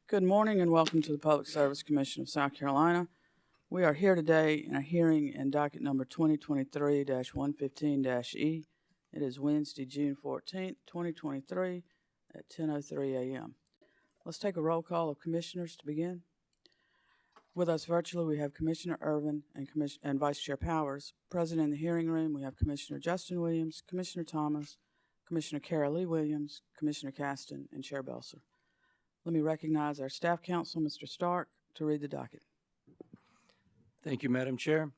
Good morning and welcome to the Public Service Commission of South Carolina. We are here today in a hearing in docket number 2023-115-E. It is Wednesday, June 14th, 2023 at 10:03 a.m. Let's take a roll call of commissioners to begin. With us virtually, we have Commissioner Irvin and Vice Chair Powers. Present in the hearing room, we have Commissioner Justin Williams, Commissioner Thomas, Commissioner Carol Lee Williams, Commissioner Caston, and Chair Belser. Let me recognize our staff counsel, Mr. Stark, to read the docket. Thank you, Madam Chair.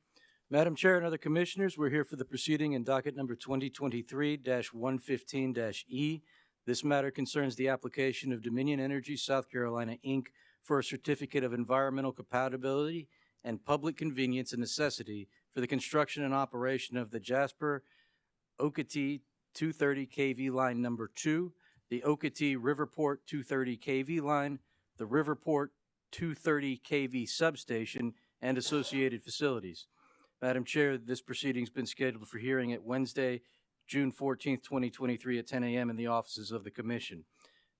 Madam Chair and other commissioners, we're here for the proceeding in docket number 2023-115-E. This matter concerns the application of Dominion Energy South Carolina, Inc. for a certificate of environmental compatibility and public convenience and necessity for the construction and operation of the Jasper-Okatie 230 kV line number 2, the Okatie-Riverport 230 kV line, the Riverport 230 kV substation, and associated facilities. Madam Chair, this proceeding has been scheduled for hearing at Wednesday, June 14th, 2023 at 10 a.m. in the offices of the Commission.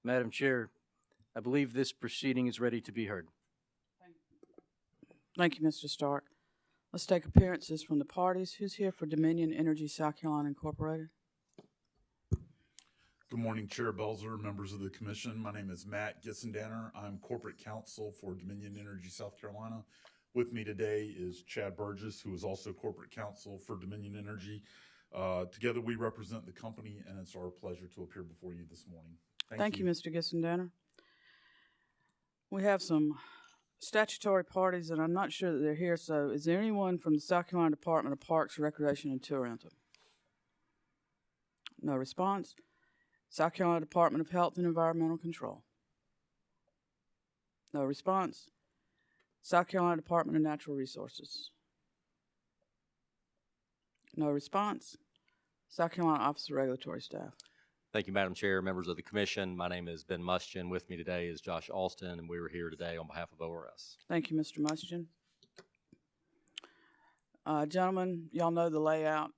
Madam Chair, I believe this proceeding is ready to be heard. Thank you, Mr. Stark. Let's take appearances from the parties. Who's here for Dominion Energy South Carolina Incorporated? Good morning, Chair Belser, members of the Commission. My name is Matt Gissendanner. I'm Corporate Counsel for Dominion Energy South Carolina. With me today is Chad Burgess, who is also Corporate Counsel for Dominion Energy. Together we represent the company, and it's our pleasure to appear before you this morning. Thank you, Mr. Gissendanner. We have some statutory parties, and I'm not sure that they're here, so is there anyone from the South Carolina Department of Parks, Recreation, and Tourism? No response. South Carolina Department of Health and Environmental Control. No response. South Carolina Department of Natural Resources. No response. South Carolina Office of Regulatory Staff. Thank you, Madam Chair, members of the Commission. My name is Ben Muschin. With me today is Josh Alston, and we were here today on behalf of ORS. Thank you, Mr. Muschin. Gentlemen, y'all know the layout.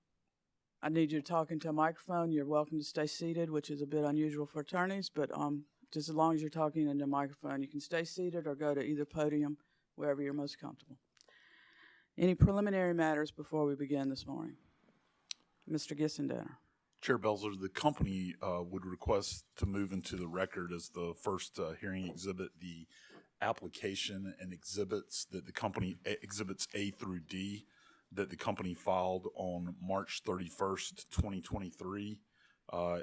I need you to talk into a microphone. You're welcome to stay seated, which is a bit unusual for attorneys, but just as long as you're talking into a microphone, you can stay seated or go to either podium, wherever you're most comfortable. Any preliminary matters before we begin this morning? Mr. Gissendanner. Chair Belser, the company would request to move into the record as the first hearing exhibit the application and exhibits that the company, exhibits A through D, that the company filed on March 31st, 2023,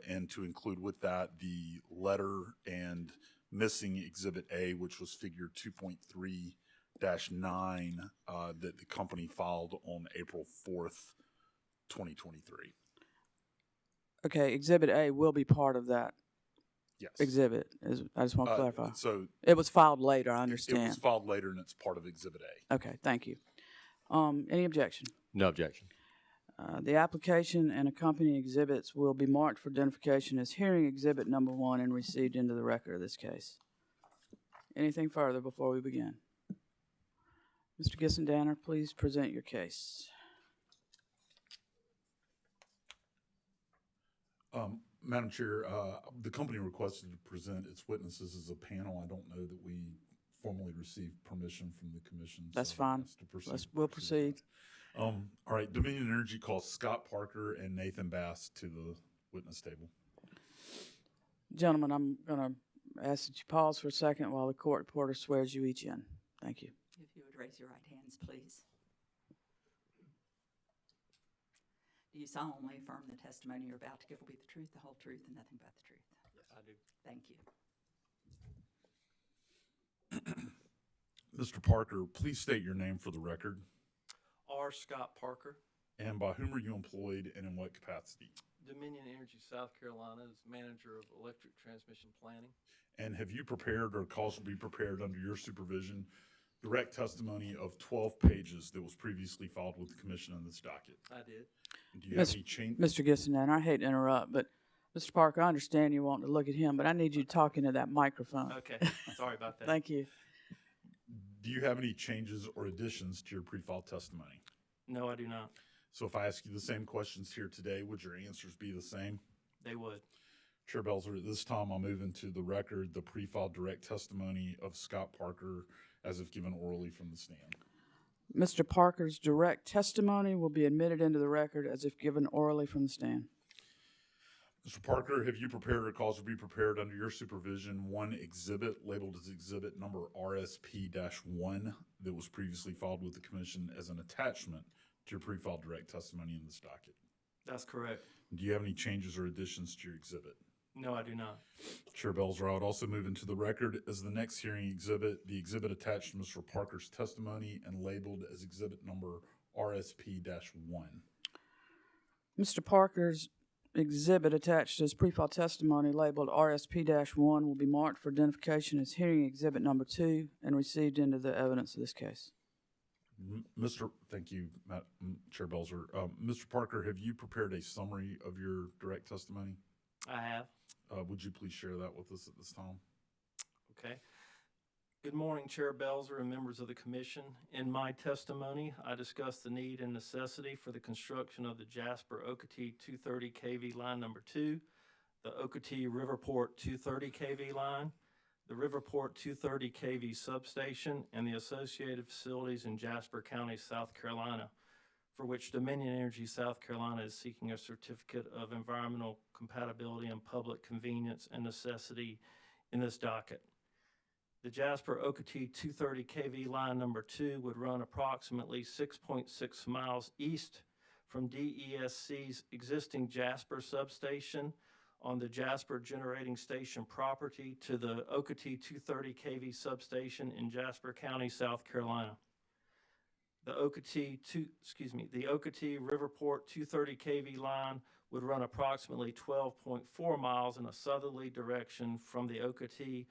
and to include with that the letter and missing Exhibit A, which was figure 2.3-9, that the company filed on April 4th, 2023. Okay, Exhibit A will be part of that. Yes. Exhibit. I just want to clarify. So it was filed later, I understand. It was filed later, and it's part of Exhibit A. Okay, thank you. Any objection? No objection. The application and accompanying exhibits will be marked for identification as hearing exhibit number 1 and received into the record of this case. Anything further before we begin? Mr. Gissendanner, please present your case. Madam Chair, the company requested to present its witnesses as a panel. I don't know that we formally received permission from the Commission. That's fine. We'll proceed. All right, Dominion Energy calls Scott Parker and Nathan Bass to the witness table. Gentlemen, I'm going to ask that you pause for a second while the court reporter swears you each in. Thank you. If you would raise your right hands, please. Do you solemnly affirm the testimony you're about to give will be the truth, the whole truth, and nothing but the truth? Yes, I do. Thank you. Mr. Parker, please state your name for the record. R. Scott Parker. And by whom are you employed and in what capacity? Dominion Energy South Carolina is manager of electric transmission planning. And have you prepared or caused to be prepared under your supervision direct testimony of 12 pages that was previously filed with the Commission on this docket? I did. And do you have any change? Mr. Gissendanner, I hate to interrupt, but Mr. Parker, I understand you want to look at him, but I need you to talk into that microphone. Okay, sorry about that. Thank you. Do you have any changes or additions to your pre-filed testimony? No, I do not. So if I ask you the same questions here today, would your answers be the same? They would. Chair Belzer, at this time, I'll move into the record the pre-filed direct testimony of Scott Parker as if given orally from the stand. Mr. Parker's direct testimony will be admitted into the record as if given orally from the stand. Mr. Parker, have you prepared or caused to be prepared under your supervision one exhibit labeled as exhibit number RSP-1 that was previously filed with the commission as an attachment to your pre-filed direct testimony in this docket? That's correct. Do you have any changes or additions to your exhibit? No, I do not. Chair Belzer, I would also move into the record as the next hearing exhibit, the exhibit attached to Mr. Parker's testimony and labeled as exhibit number RSP-1. Mr. Parker's exhibit attached to his pre-filed testimony labeled RSP-1 will be marked for identification as hearing exhibit number 2 and received into the evidence of this case. Thank you, Chair Belzer. Mr. Parker, have you prepared a summary of your direct testimony? I have. Would you please share that with us at this time? Okay. Good morning, Chair Belzer and members of the commission. In my testimony, I discussed the need and necessity for the construction of the Jasper-Okatie 230 kV line number 2, the Okatie-Riverport 230 kV line, the Riverport 230 kV substation, and the associated facilities in Jasper County, South Carolina, for which Dominion Energy South Carolina is seeking a certificate of environmental compatibility and public convenience and necessity in this docket. The Jasper-Okatie 230 kV line number 2 would run approximately 6.6 miles east from DESC's existing Jasper substation on the Jasper Generating Station property to the Okatie 230 kV substation in Jasper County, South Carolina. The Okatie-Riverport 230 kV line would run approximately 12.4 miles in a southerly direction from the Okatie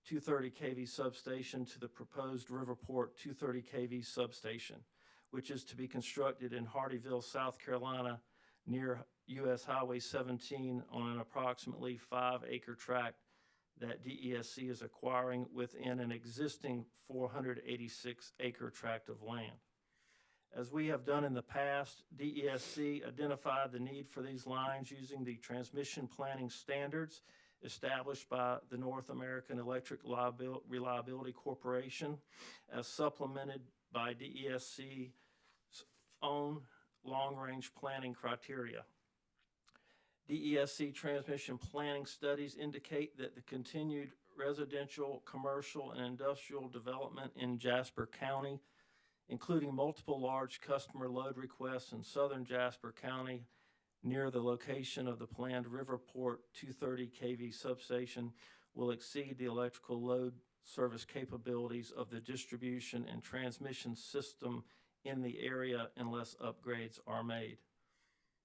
230 kV substation to the proposed Riverport 230 kV substation, which is to be constructed in Hardyville, South Carolina, near U.S. Highway 17 on an approximately 5-acre tract that DESC is acquiring within an existing 486-acre tract of land. As we have done in the past, DESC identified the need for these lines using the transmission planning standards established by the North American Electric Reliability Corporation, as supplemented by DESC's own long-range planning criteria. DESC transmission planning studies indicate that the continued residential, commercial, and industrial development in Jasper County, including multiple large customer load requests in southern Jasper County near the location of the planned Riverport 230 kV substation, will exceed the electrical load service capabilities of the distribution and transmission system in the area unless upgrades are made.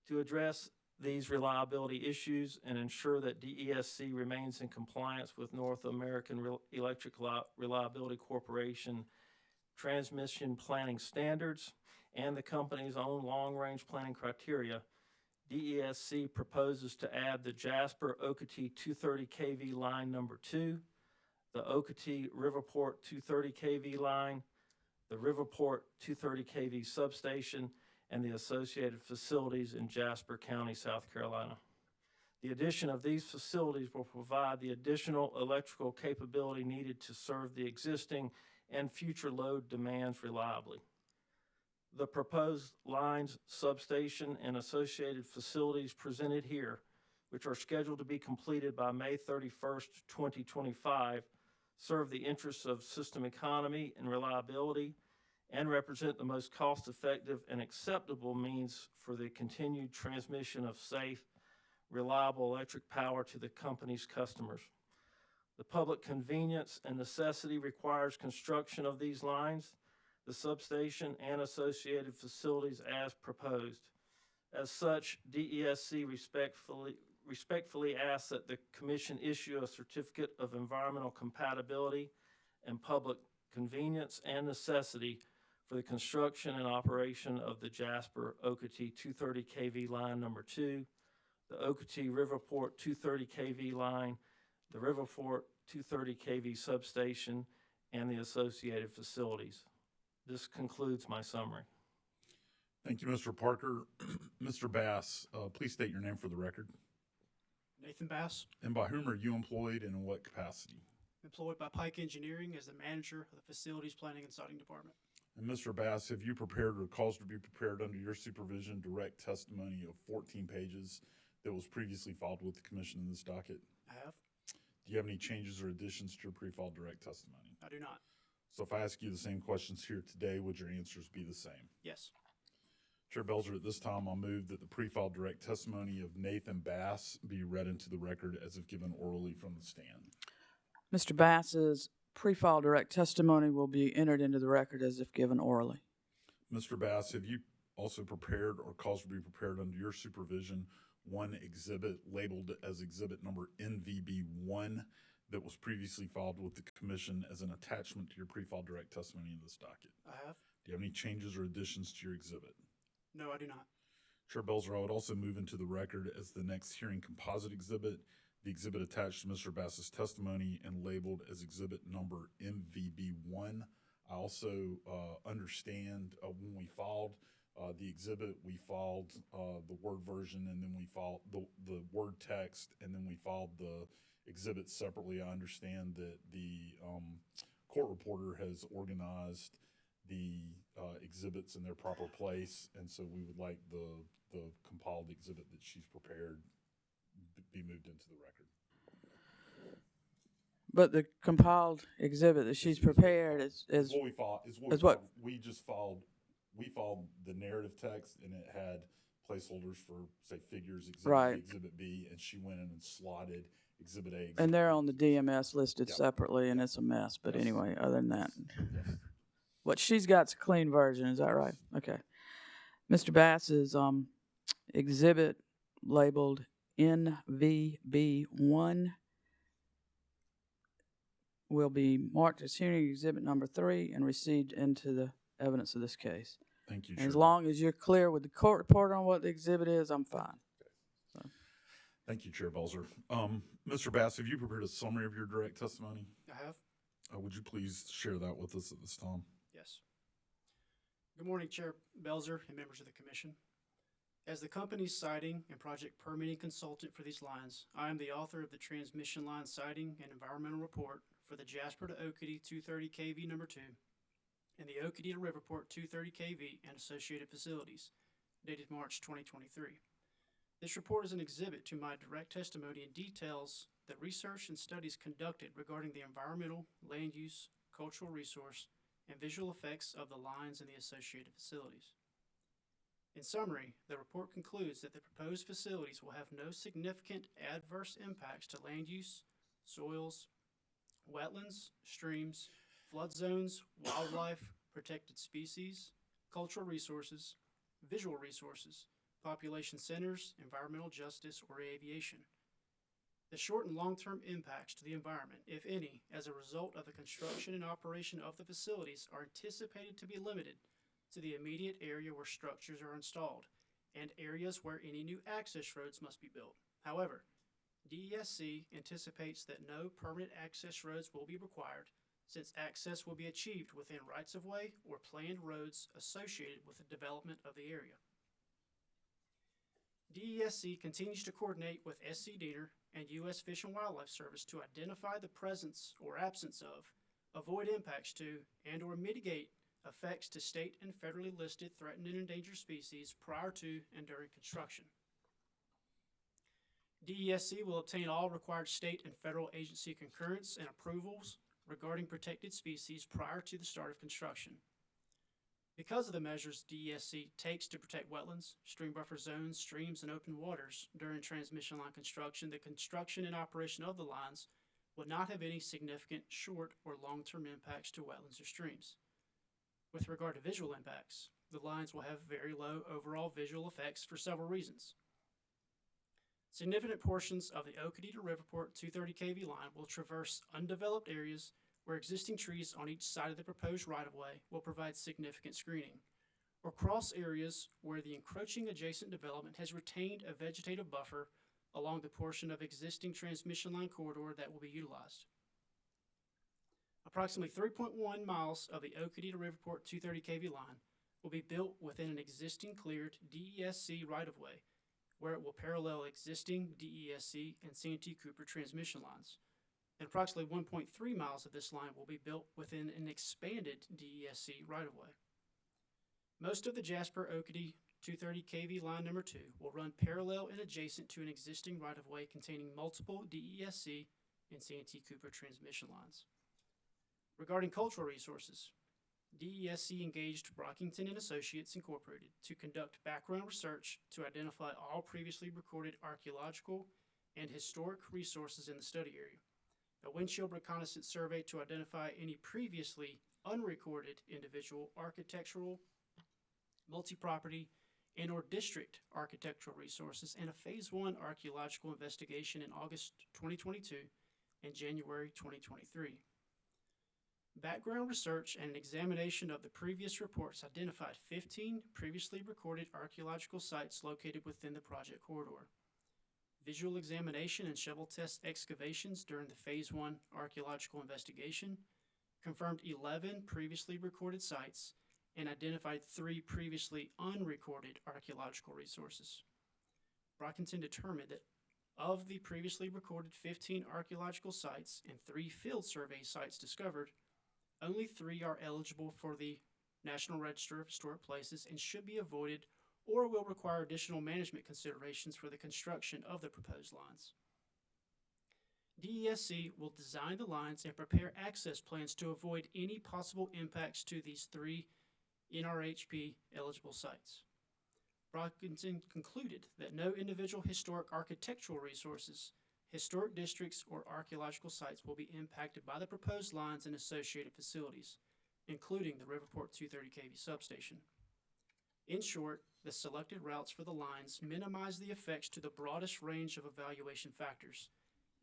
To address these reliability issues and ensure that DESC remains in compliance with North American Electric Reliability Corporation transmission planning standards and the company's own long-range planning criteria, DESC proposes to add the Jasper-Okatie 230 kV line number 2, the Okatie-Riverport 230 kV line, the Riverport 230 kV substation, and the associated facilities in Jasper County, South Carolina. The addition of these facilities will provide the additional electrical capability needed to serve the existing and future load demands reliably. The proposed lines, substation, and associated facilities presented here, which are scheduled to be completed by May 31st, 2025, serve the interests of system economy and reliability and represent the most cost-effective and acceptable means for the continued transmission of safe, reliable electric power to the company's customers. The public convenience and necessity requires construction of these lines, the substation, and associated facilities as proposed. As such, DESC respectfully asks that the Commission issue a certificate of environmental compatibility and public convenience and necessity for the construction and operation of the Jasper-Okatie 230 kV line number 2, the Okatie-Riverport 230 kV line, the Riverport 230 kV substation, and the associated facilities. This concludes my summary. Thank you, Mr. Parker. Mr. Bass, please state your name for the record. Nathan Bass, And by whom are you employed and in what capacity? employed by Pike Engineering as the manager of the Facilities Planning and Siting Department. And Mr. Bass, have you prepared or caused to be prepared under your supervision direct testimony of 14 pages that was previously filed with the commission in this docket? I have. Do you have any changes or additions to your pre-filed direct testimony? I do not. So if I ask you the same questions here today, would your answers be the same? Yes. Chair Belzer, at this time, I'll move that the pre-filed direct testimony of Nathan Bass be read into the record as if given orally from the stand. Mr. Bass's pre-filed direct testimony will be entered into the record as if given orally. Mr. Bass, have you also prepared or caused to be prepared under your supervision one exhibit labeled as exhibit number NVB1 that was previously filed with the commission as an attachment to your pre-filed direct testimony in this docket? I have. Do you have any changes or additions to your exhibit? No, I do not. Chair Belzer, I would also move into the record as the next hearing composite exhibit, the exhibit attached to Mr. Bass's testimony and labeled as exhibit number MVB1. I also understand when we filed the exhibit, we filed the Word version, and then we filed the Word text, and then we filed the exhibits separately. I understand that the court reporter has organized the exhibits in their proper place, and so we would like the compiled exhibit that she's prepared be moved into the record. But the compiled exhibit that she's prepared is What we filed is is what? we just filed. We filed the narrative text, and it had placeholders for, say, figures, exhibit Right. A, exhibit B, and she went in and slotted exhibit A. Exhibit and they're B. on the DMS listed Yep. separately, and it's a mess. But Yes. anyway, other than that, Yes. what she's got's a clean version. Is that right? Okay. Mr. Bass's exhibit labeled NVB1 will be marked as hearing exhibit number 3 and received into the evidence of this case. Thank you, And as Chair. long as you're clear with the court reporter on what the exhibit is, I'm fine. Thank you, Chair Belzer. Mr. Bass, have you prepared a summary of your direct testimony? I have. Would you please share that with us at this time? Yes. Good morning, Chair Belzer and members of the Commission. As the company's siting and project permitting consultant for these lines, I am the author of the transmission line siting and environmental report for the Jasper-Okatie 230 kV number 2 and the Okatie-Riverport 230 kV and associated facilities, dated March 2023. This report is an exhibit to my direct testimony and details the research and studies conducted regarding the environmental, land use, cultural resource, and visual effects of the lines and the associated facilities. In summary, the report concludes that the proposed facilities will have no significant adverse impacts to land use, soils, wetlands, streams, flood zones, wildlife, protected species, cultural resources, visual resources, population centers, environmental justice, or aviation. The short and long-term impacts to the environment, if any, as a result of the construction and operation of the facilities are anticipated to be limited to the immediate area where structures are installed and areas where any new access roads must be built. However, DESC anticipates that no permanent access roads will be required since access will be achieved within rights-of-way or planned roads associated with the development of the area. DESC continues to coordinate with SC DN and U.S. Fish and Wildlife Service to identify the presence or absence of, avoid impacts to, and or mitigate effects to state and federally listed threatened and endangered species prior to and during construction. DESC will obtain all required state and federal agency concurrence and approvals regarding protected species prior to the start of construction. Because of the measures DESC takes to protect wetlands, stream buffer zones, streams, and open waters during transmission line construction, the construction and operation of the lines will not have any significant short or long-term impacts to wetlands or streams. With regard to visual impacts, the lines will have very low overall visual effects for several reasons. Significant portions of the Okatie-Riverport 230 kV line will traverse undeveloped areas where existing trees on each side of the proposed right-of-way will provide significant screening, or cross areas where the encroaching adjacent development has retained a vegetative buffer along the portion of existing transmission line corridor that will be utilized. Approximately 3.1 miles of the Okatie-Riverport 230 kV line will be built within an existing cleared DESC right-of-way, where it will parallel existing DESC and Santee Cooper transmission lines. And approximately 1.3 miles of this line will be built within an expanded DESC right-of-way. Most of the Jasper-Okatie 230 kV line number 2 will run parallel and adjacent to an existing right-of-way containing multiple DESC and Santee Cooper transmission lines. Regarding cultural resources, DESC engaged Brockington and Associates Incorporated to conduct background research to identify all previously recorded archaeological and historic resources in the study area, a windshield reconnaissance survey to identify any previously unrecorded individual architectural, multi-property, and or district architectural resources, and a Phase 1 archaeological investigation in August 2022 and January 2023. Background research and an examination of the previous reports identified 15 previously recorded archaeological sites located within the project corridor. Visual examination and shovel test excavations during the Phase 1 archaeological investigation confirmed 11 previously recorded sites and identified 3 previously unrecorded archaeological resources. Brockington determined that of the previously recorded 15 archaeological sites and 3 field survey sites discovered, only 3 are eligible for the National Register of Historic Places and should be avoided or will require additional management considerations for the construction of the proposed lines. DESC will design the lines and prepare access plans to avoid any possible impacts to these 3 NRHP eligible sites. Brockington concluded that no individual historic architectural resources, historic districts, or archaeological sites will be impacted by the proposed lines and associated facilities, including the Riverport 230 kV substation. In short, the selected routes for the lines minimize the effects to the broadest range of evaluation factors,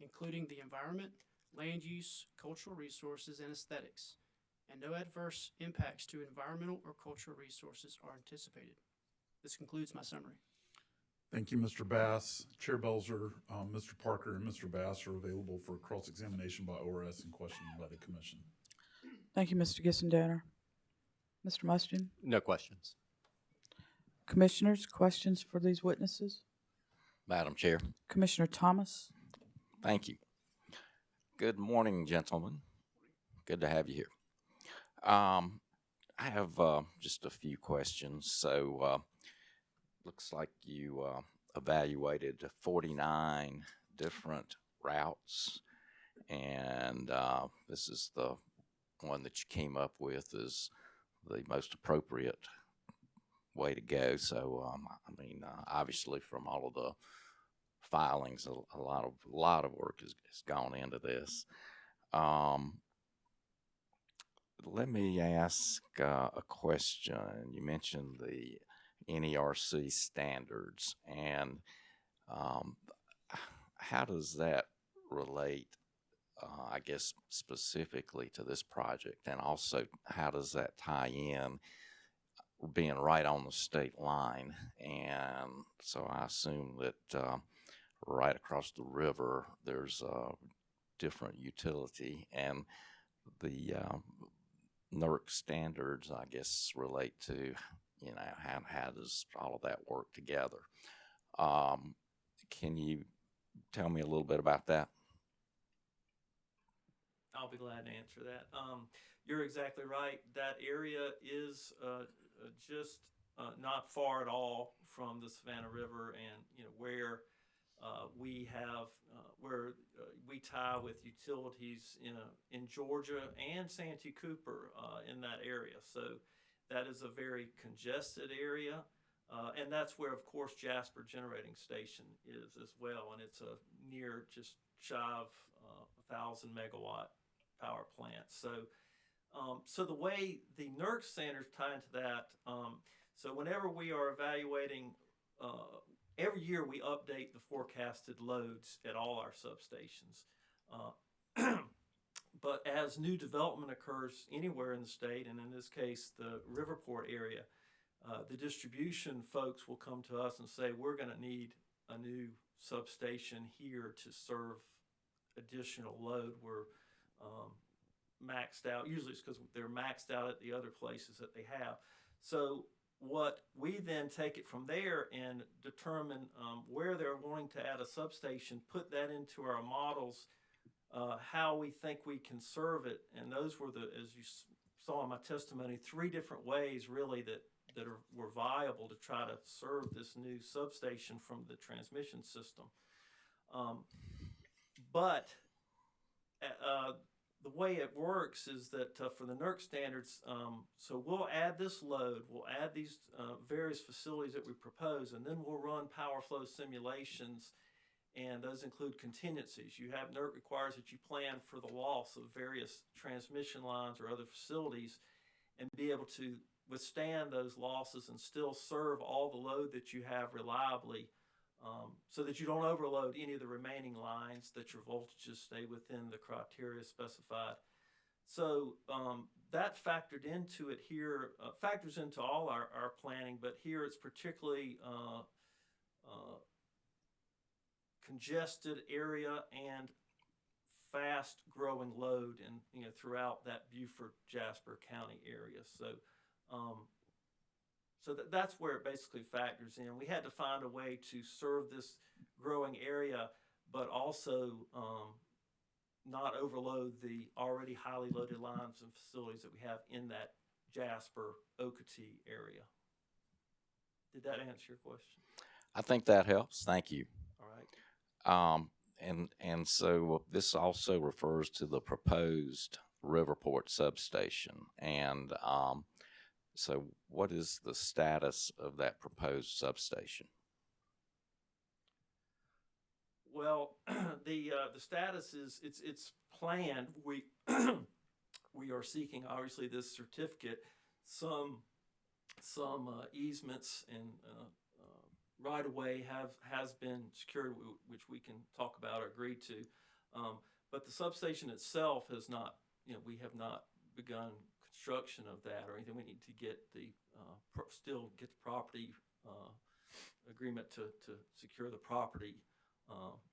including the environment, land use, cultural resources, and aesthetics, and no adverse impacts to environmental or cultural resources are anticipated. This concludes my summary. Thank you, Mr. Bass. Chair Belzer, Mr. Parker, and Mr. Bass are available for cross-examination by ORS and questioning by the commission. Thank you, Mr. Gissendaner. Mr. Mustin? No questions. Commissioners, questions for these witnesses? Madam Chair, Commissioner Thomas? thank you. Good morning, gentlemen. Good to have you here. I have just a few questions. So, looks like you evaluated 49 different routes, and this is the one that you came up with as the most appropriate way to go. So, I mean, obviously, from all of the filings, a lot of work has gone into this. Let me ask a question. You mentioned the NERC standards, and how does that relate, I guess, specifically to this project? And also, how does that tie in being right on the state line? And so I assume that right across the river, there's a different utility, and the NERC standards, I guess, relate to, you know, how does all of that work together? Can you tell me a little bit about that? I'll be glad to answer that. You're exactly right. That area is just not far at all from the Savannah River, and you know where we have we tie with utilities in Georgia and Santee Cooper in that area. So that is a very congested area, and that's where, of course, Jasper Generating Station is as well, and it's a near just shy of 1,000 megawatt power plant. So, so the way the NERC standards tie into that, so whenever we are evaluating, every year we update the forecasted loads at all our substations. But as new development occurs anywhere in the state, and in this case, the Riverport area, the distribution folks will come to us and say, we're going to need a new substation here to serve additional load. We're maxed out. Usually it's because they're maxed out at the other places that they have. So what we then take it from there and determine where they're wanting to add a substation, put that into our models, how we think we can serve it. And those were, as you saw in my testimony, 3 different ways really that were viable to try to serve this new substation from the transmission system. But the way it works is that for the NERC standards, so we'll add this load, we'll add these various facilities that we propose, and then we'll run power flow simulations, and those include contingencies. NERC requires that you plan for the loss of various transmission lines or other facilities and be able to withstand those losses and still serve all the load that you have reliably, so that you don't overload any of the remaining lines, that your voltages stay within the criteria specified. So that factored into it here, factors into all our planning, but here it's particularly congested area and fast growing load throughout that Beaufort Jasper County area. So that's where it basically factors in. We had to find a way to serve this growing area, but also not overload the already highly loaded lines and facilities that we have in that Jasper-Okatie area. Did that answer your question? I think that helps. Thank you. All right. And so this also refers to the proposed Riverport substation. And so what is the status of that proposed substation? Well, the status is it's planned. We we are seeking obviously this certificate. Some easements and right of way has been secured, which we can talk about or agree to. But the substation itself has not. We have not begun construction of that or anything. We need to get still get the property agreement to secure the property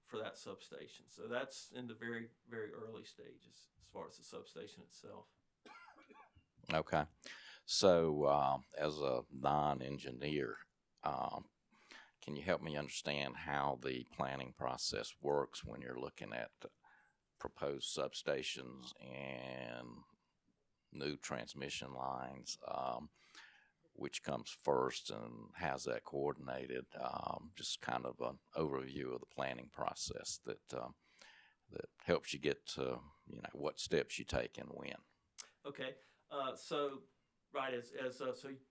for that substation. So that's in the very, very early stages as far as the substation itself. Okay. So as a non-engineer, can you help me understand how the planning process works when you're looking at proposed substations and new transmission lines? Which comes first and how's that coordinated? Just kind of an overview of the planning process that helps you get to what steps you take and when. Okay, so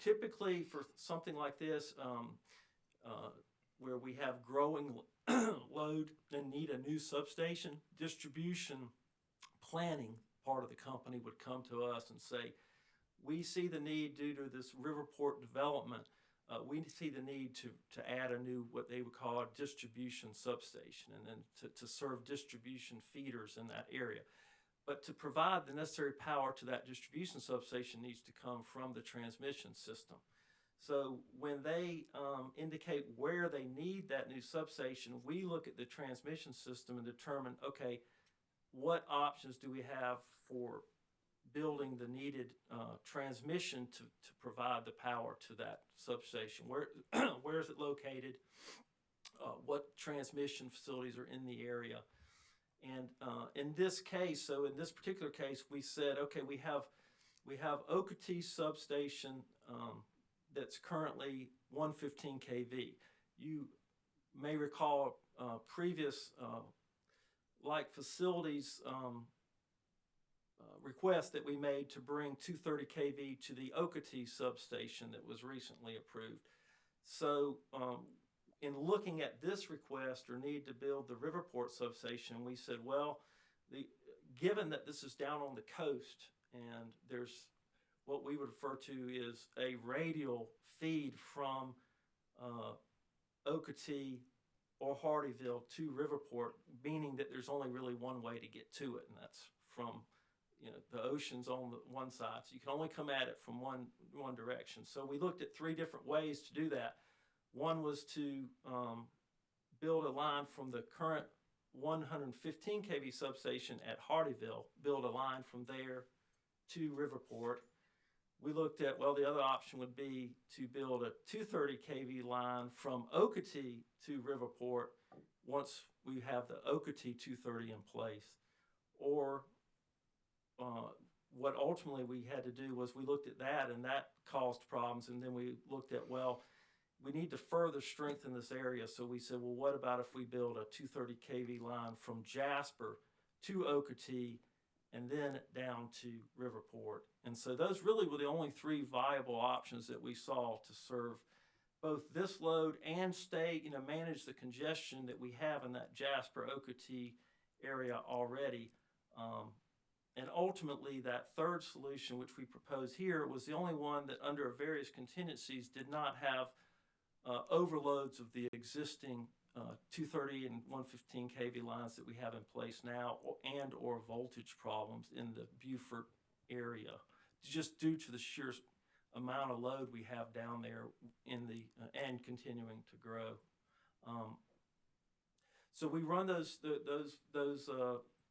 typically for something like this, where we have growing load and need a new substation, distribution planning part of the company would come to us and say, we see the need due to this Riverport development. We see the need to add a new, what they would call a distribution substation, and then to serve distribution feeders in that area. But to provide the necessary power to that distribution substation needs to come from the transmission system. So when they indicate where they need that new substation, we look at the transmission system and determine, okay, what options do we have for building the needed transmission to provide the power to that substation? Where is it located? What transmission facilities are in the area? And in this case, so in this particular case, we said, okay, we have Okatie substation that's currently 115 kV. You may recall previous like facilities request that we made to bring 230 kV to the Okatie substation that was recently approved. So in looking at this request or need to build the Riverport substation, we said, well, given that this is down on the coast and there's what we would refer to is a radial feed from Okatie or Hardyville to Riverport, meaning that there's only really one way to get to it, and that's from the ocean's on the one side, so you can only come at it from one direction. So we looked at 3 different ways to do that. One was to build a line from the current 115 kV substation at Hardyville, build a line from there to Riverport. we looked at, well, the other option would be to build a 230 kV line from Okatie to Riverport once we have the Okatie 230 in place. Or what ultimately we had to do was we looked at that, and that caused problems. And then we looked at, well, we need to further strengthen this area. So we said, well, what about if we build a 230 kV line from Jasper to Okatie and then down to Riverport? And so those really were the only three viable options that we saw to serve both this load and manage the congestion that we have in that Jasper-Okatie area already. And ultimately, that third solution, which we propose here, was the only one that under various contingencies did not have overloads of the existing 230 and 115 kV lines that we have in place now, and or voltage problems in the Beaufort area, just due to the sheer amount of load we have down there in the and continuing to grow. So we run those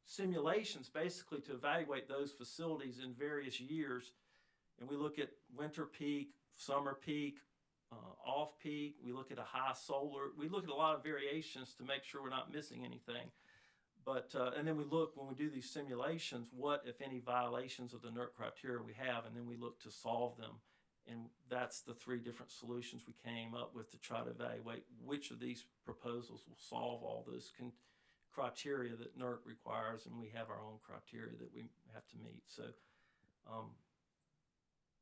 simulations basically to evaluate those facilities in various years, and we look at winter peak, summer peak, off peak. We look at a high solar. We look at a lot of variations to make sure we're not missing anything. But and then we look, when we do these simulations, what, if any, violations of the NERC criteria we have, and then we look to solve them. And that's the three different solutions we came up with to try to evaluate which of these proposals will solve all those criteria that NERC requires, and we have our own criteria that we have to meet. So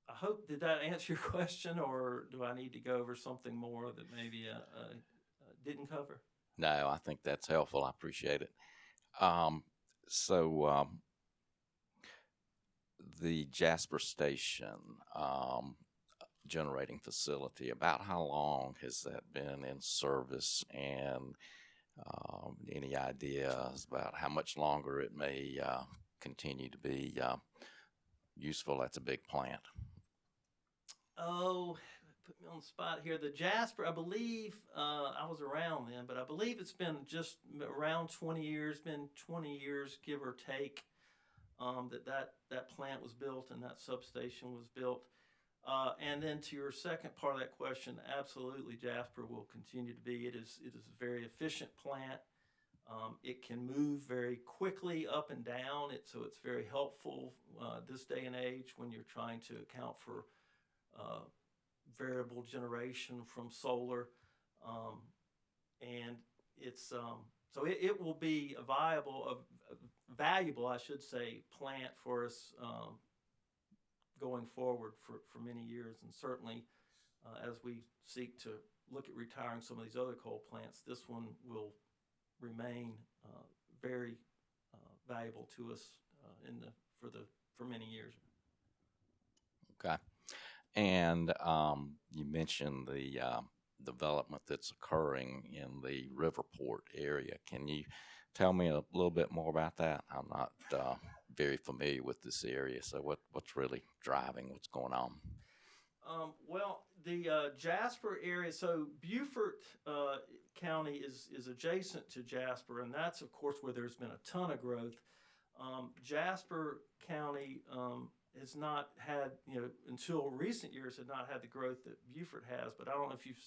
I hope, did that answer your question, or do I need to go over something more that maybe didn't cover? No, I think that's helpful. I appreciate it. The Jasper Station generating facility, about how long has that been in service, and any ideas about how much longer it may continue to be useful? That's a big plant. Oh, put me on the spot here. The Jasper, I believe, I was around then, but I believe it's been just around 20 years, give or take, that plant was built and that substation was built. And then to your second part of that question, absolutely, Jasper will continue to be. It is a very efficient plant. It can move very quickly up and down, so it's very helpful this day and age when you're trying to account for variable generation from solar. And it's so it will be a valuable, I should say, plant for us going forward for many years. And certainly as we seek to look at retiring some of these other coal plants, this one will remain very valuable to us for many years. Okay. And you mentioned the development that's occurring in the Riverport area. Can you tell me a little bit more about that? I'm not very familiar with this area, so what's really driving what's going on? Well, the Jasper area, so Beaufort County is adjacent to Jasper, and that's, of course, where there's been a ton of growth. Jasper County has not had, until recent years, had not had the growth that Beaufort has. But I don't know if you've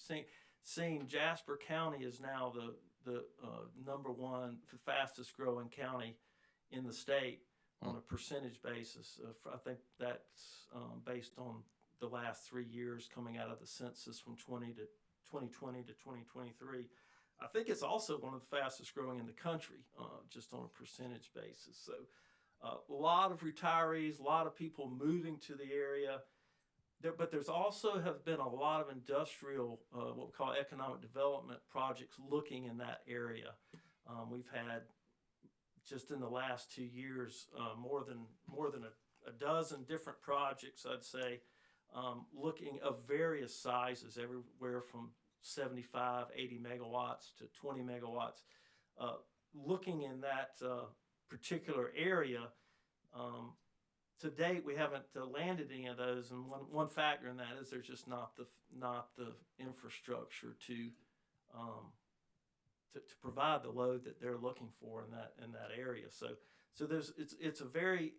seen Jasper County is now the number one fastest growing county in the state on a percentage basis. I think that's based on the last 3 years coming out of the census from 2020 to 2023. I think it's also one of the fastest growing in the country, just on a percentage basis. So a lot of retirees, a lot of people moving to the area. But there's also have been a lot of industrial, what we call economic development projects looking in that area. We've had, just in the last 2 years, more than a dozen different projects, I'd say, looking of various sizes, everywhere from 75, 80 megawatts to 20 megawatts, looking in that particular area. To date, we haven't landed any of those, and one factor in that is there's just not the infrastructure to provide the load that they're looking for in that area. So it's a very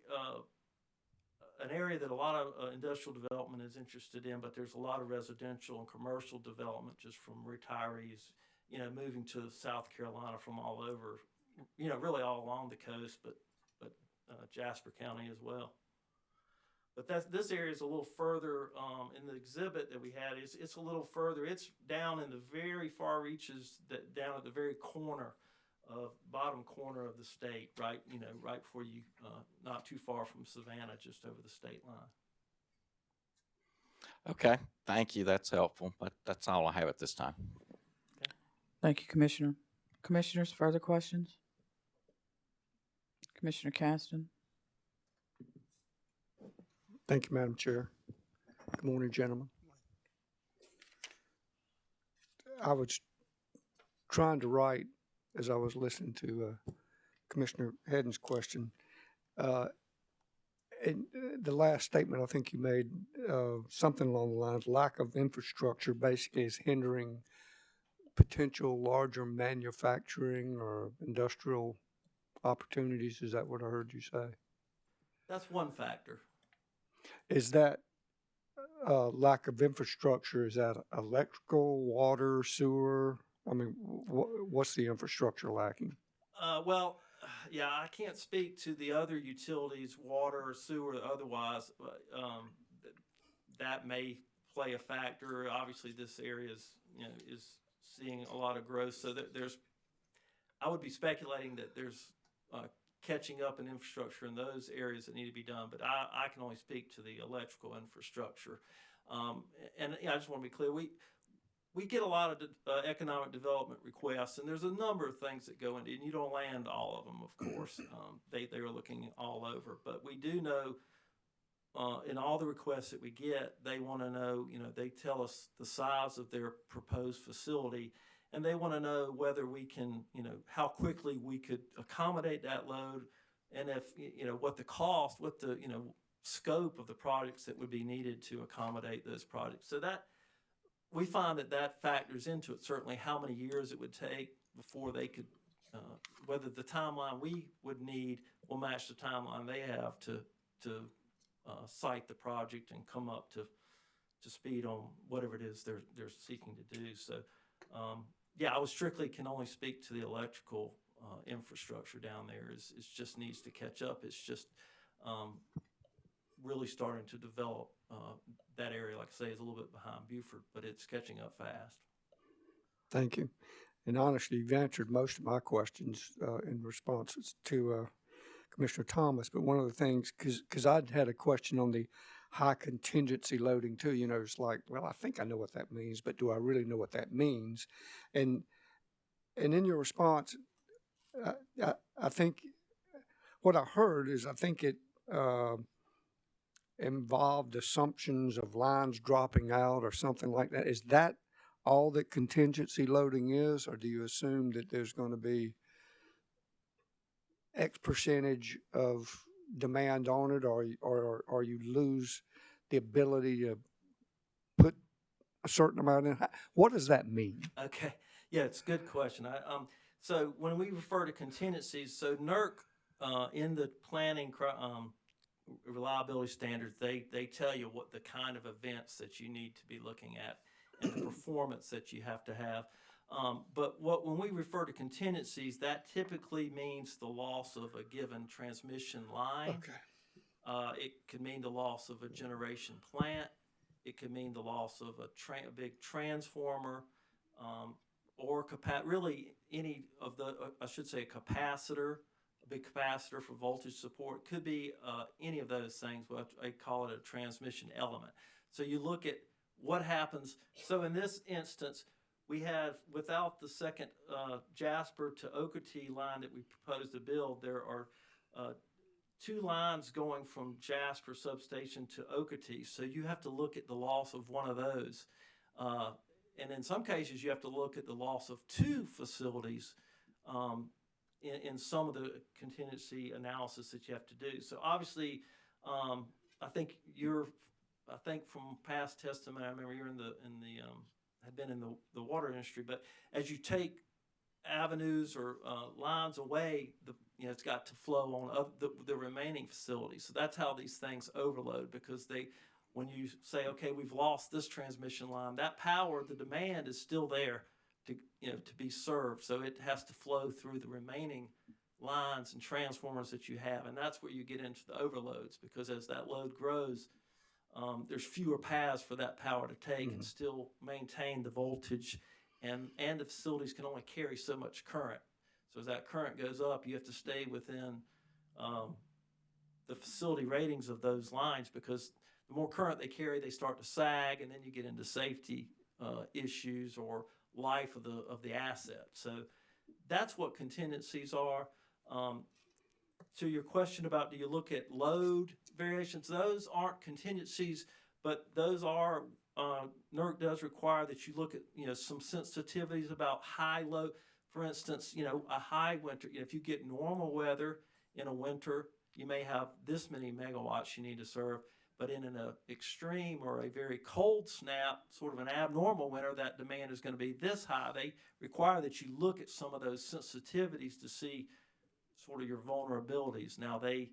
an area that a lot of industrial development is interested in, but there's a lot of residential and commercial development just from retirees, moving to South Carolina from all over, really all along the coast, but Jasper County as well. But this area is a little further in the exhibit that we had. It's a little further. It's down in the very far reaches, down at the very bottom corner of the state, right? Right before you, not too far from Savannah, just over the state line. Okay, thank you. That's helpful. But that's all I have at this time. Thank you, Commissioner. Commissioners, further questions? Commissioner Caston? Thank you, Madam Chair. Good morning, gentlemen. I was trying to write as I was listening to Commissioner Hedden's question. And the last statement I think you made, something along the lines, lack of infrastructure basically is hindering potential larger manufacturing or industrial opportunities. Is that what I heard you say? That's one factor. Is that lack of infrastructure, is that electrical, water, sewer? I mean, what's the infrastructure lacking? Well, yeah, I can't speak to the other utilities, water or sewer or otherwise, but that may play a factor. Obviously, this area is seeing a lot of growth, so I would be speculating that there's catching up in infrastructure in those areas that need to be done, but I can only speak to the electrical infrastructure. And I just want to be clear, we get a lot of economic development requests, and there's a number of things that go into it, and you don't land all of them, of course. They are looking all over, but we do know in all the requests that we get, they want to know, they tell us the size of their proposed facility, and they want to know whether we can, how quickly we could accommodate that load, and if, what the cost, what the, scope of the projects that would be needed to accommodate those projects. So that, we find that factors into it, certainly how many years it would take before they could, whether the timeline we would need will match the timeline they have to site the project and come up to speed on whatever it is they're seeking to do. So, yeah, I strictly can only speak to the electrical infrastructure down there. It just needs to catch up. It's just really starting to develop. That area, like I say, is a little bit behind Beaufort, but it's catching up fast. Thank you. And honestly, you've answered most of my questions in responses to Commissioner Thomas, but one of the things, because I'd had a question on the high contingency loading too, it's like, well, I think I know what that means, but do I really know what that means? And in your response, I think what I heard is I think it involved assumptions of lines dropping out or something like that. Is that all that contingency loading is, or do you assume that there's going to be X percentage of demand on it, or you lose the ability to put a certain amount in? What does that mean? Okay, yeah, it's a good question. So when we refer to contingencies, so NERC in the planning reliability standards, they tell you what the kind of events that you need to be looking at and the performance that you have to have. But when we refer to contingencies, that typically means the loss of a given transmission line. Okay. It could mean the loss of a generation plant. It could mean the loss of a big transformer, or really any of the, I should say, a capacitor. A big capacitor for voltage support. Could be any of those things. What I call it a transmission element. So you look at what happens. So in this instance, we have, without the second Jasper to Okatie line that we propose to build, there are two lines going from Jasper Substation to Okatie. So you have to look at the loss of one of those. And in some cases, you have to look at the loss of two facilities in some of the contingency analysis that you have to do. So obviously, I think from past testimony, I remember you're had been in the water industry, but as you take avenues or lines away, it's got to flow on the remaining facilities. So that's how these things overload, because when you say, okay, we've lost this transmission line, that power, the demand is still there to be served. So it has to flow through the remaining lines and transformers that you have, and that's where you get into the overloads, because as that load grows, there's fewer paths for that power to take and still maintain the voltage, and the facilities can only carry so much current. So as that current goes up, you have to stay within the facility ratings of those lines, because the more current they carry, they start to sag, and then you get into safety issues or life of the asset. So that's what contingencies are. To your question about, do you look at load variations? Those aren't contingencies, but those are, NERC does require that you look at, some sensitivities about high load. For instance, a high winter, if you get normal weather in a winter, you may have this many megawatts you need to serve, but in an extreme or a very cold snap, sort of an abnormal winter, that demand is going to be this high. They require that you look at some of those sensitivities to see sort of your vulnerabilities. Now, they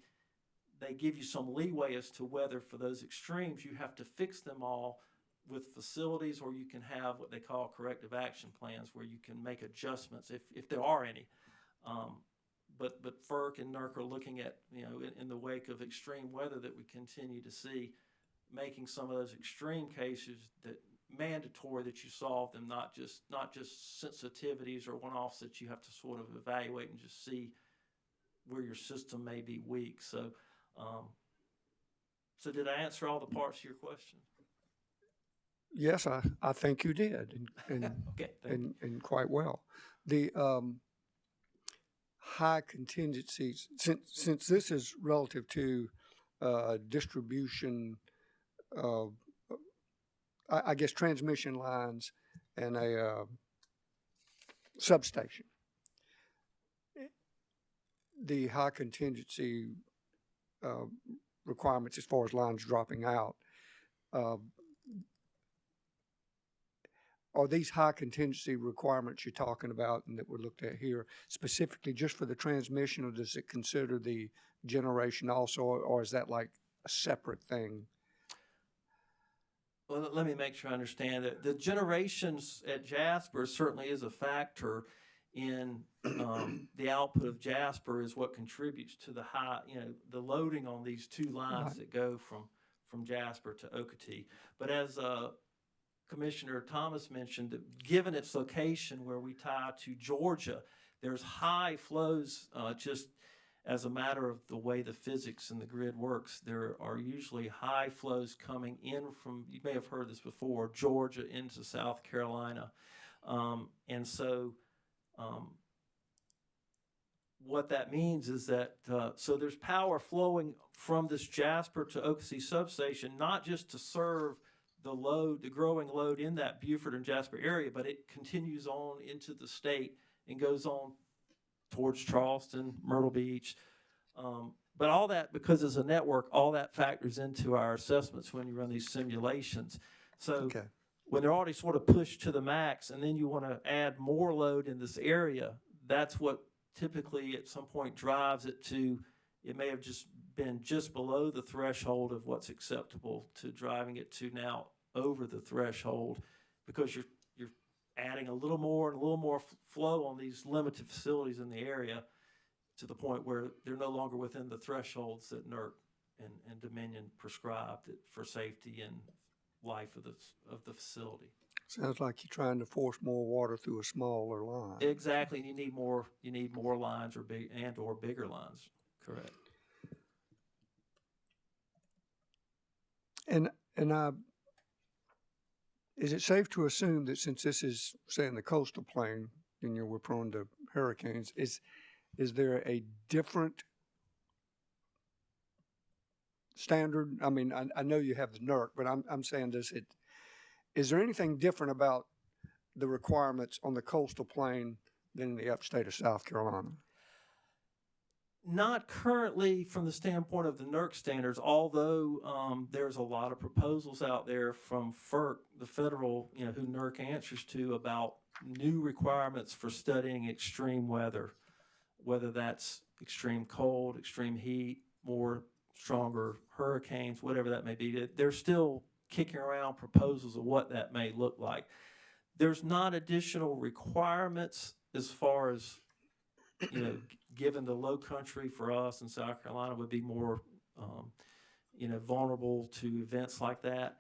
give you some leeway as to whether for those extremes you have to fix them all with facilities, or you can have what they call corrective action plans, where you can make adjustments if there are any. But FERC and NERC are looking at, in the wake of extreme weather that we continue to see, making some of those extreme cases that mandatory that you solve them, not just sensitivities or one-offs that you have to sort of evaluate and just see where your system may be weak. So, so did I answer all the parts of your question? Yes, I think you did, and Okay, and quite well. The high contingencies, since this is relative to distribution, I guess transmission lines and a substation. The high contingency requirements as far as lines dropping out, are these high contingency requirements you're talking about and that we're looked at here specifically just for the transmission, or does it consider the generation also, or is that like a separate thing? Well, let me make sure I understand it. The generations at Jasper certainly is a factor in the output of Jasper, is what contributes to the high, the loading on these two lines that go from Jasper to Okatie. But as Commissioner Thomas mentioned, that given its location where we tie to Georgia, there's high flows just as a matter of the way the physics and the grid works. There are usually high flows coming in from, you may have heard this before, Georgia into South Carolina. And so what that means is that, so there's power flowing from this Jasper to Okatie substation, not just to serve the load, the growing load in that Beaufort and Jasper area, but it continues on into the state and goes on towards Charleston, Myrtle Beach. But all that, because it's a network, all that factors into our assessments when you run these simulations. So when they're already sort of pushed to the max, and then you want to add more load in this area, that's what typically at some point drives it to, it may have just been just below the threshold of what's acceptable, to driving it to now over the threshold, because you're adding a little more and a little more flow on these limited facilities in the area, to the point where they're no longer within the thresholds that NERC and Dominion prescribed for safety and life of the facility. Sounds like you're trying to force more water through a smaller line. Exactly, and you need more lines, or bigger lines. Correct. And is it safe to assume that since this is, say, in the coastal plain, and we're prone to hurricanes, is there a different standard? I mean, I know you have the NERC, but I'm saying, is there anything different about the requirements on the coastal plain than in the upstate of South Carolina? Not currently from the standpoint of the NERC standards, although there's a lot of proposals out there from FERC, the federal, who NERC answers to, about new requirements for studying extreme weather, whether that's extreme cold, extreme heat, more stronger hurricanes, whatever that may be. They're still kicking around proposals of what that may look like. There's not additional requirements as far as, given the low country for us in South Carolina would be more, vulnerable to events like that.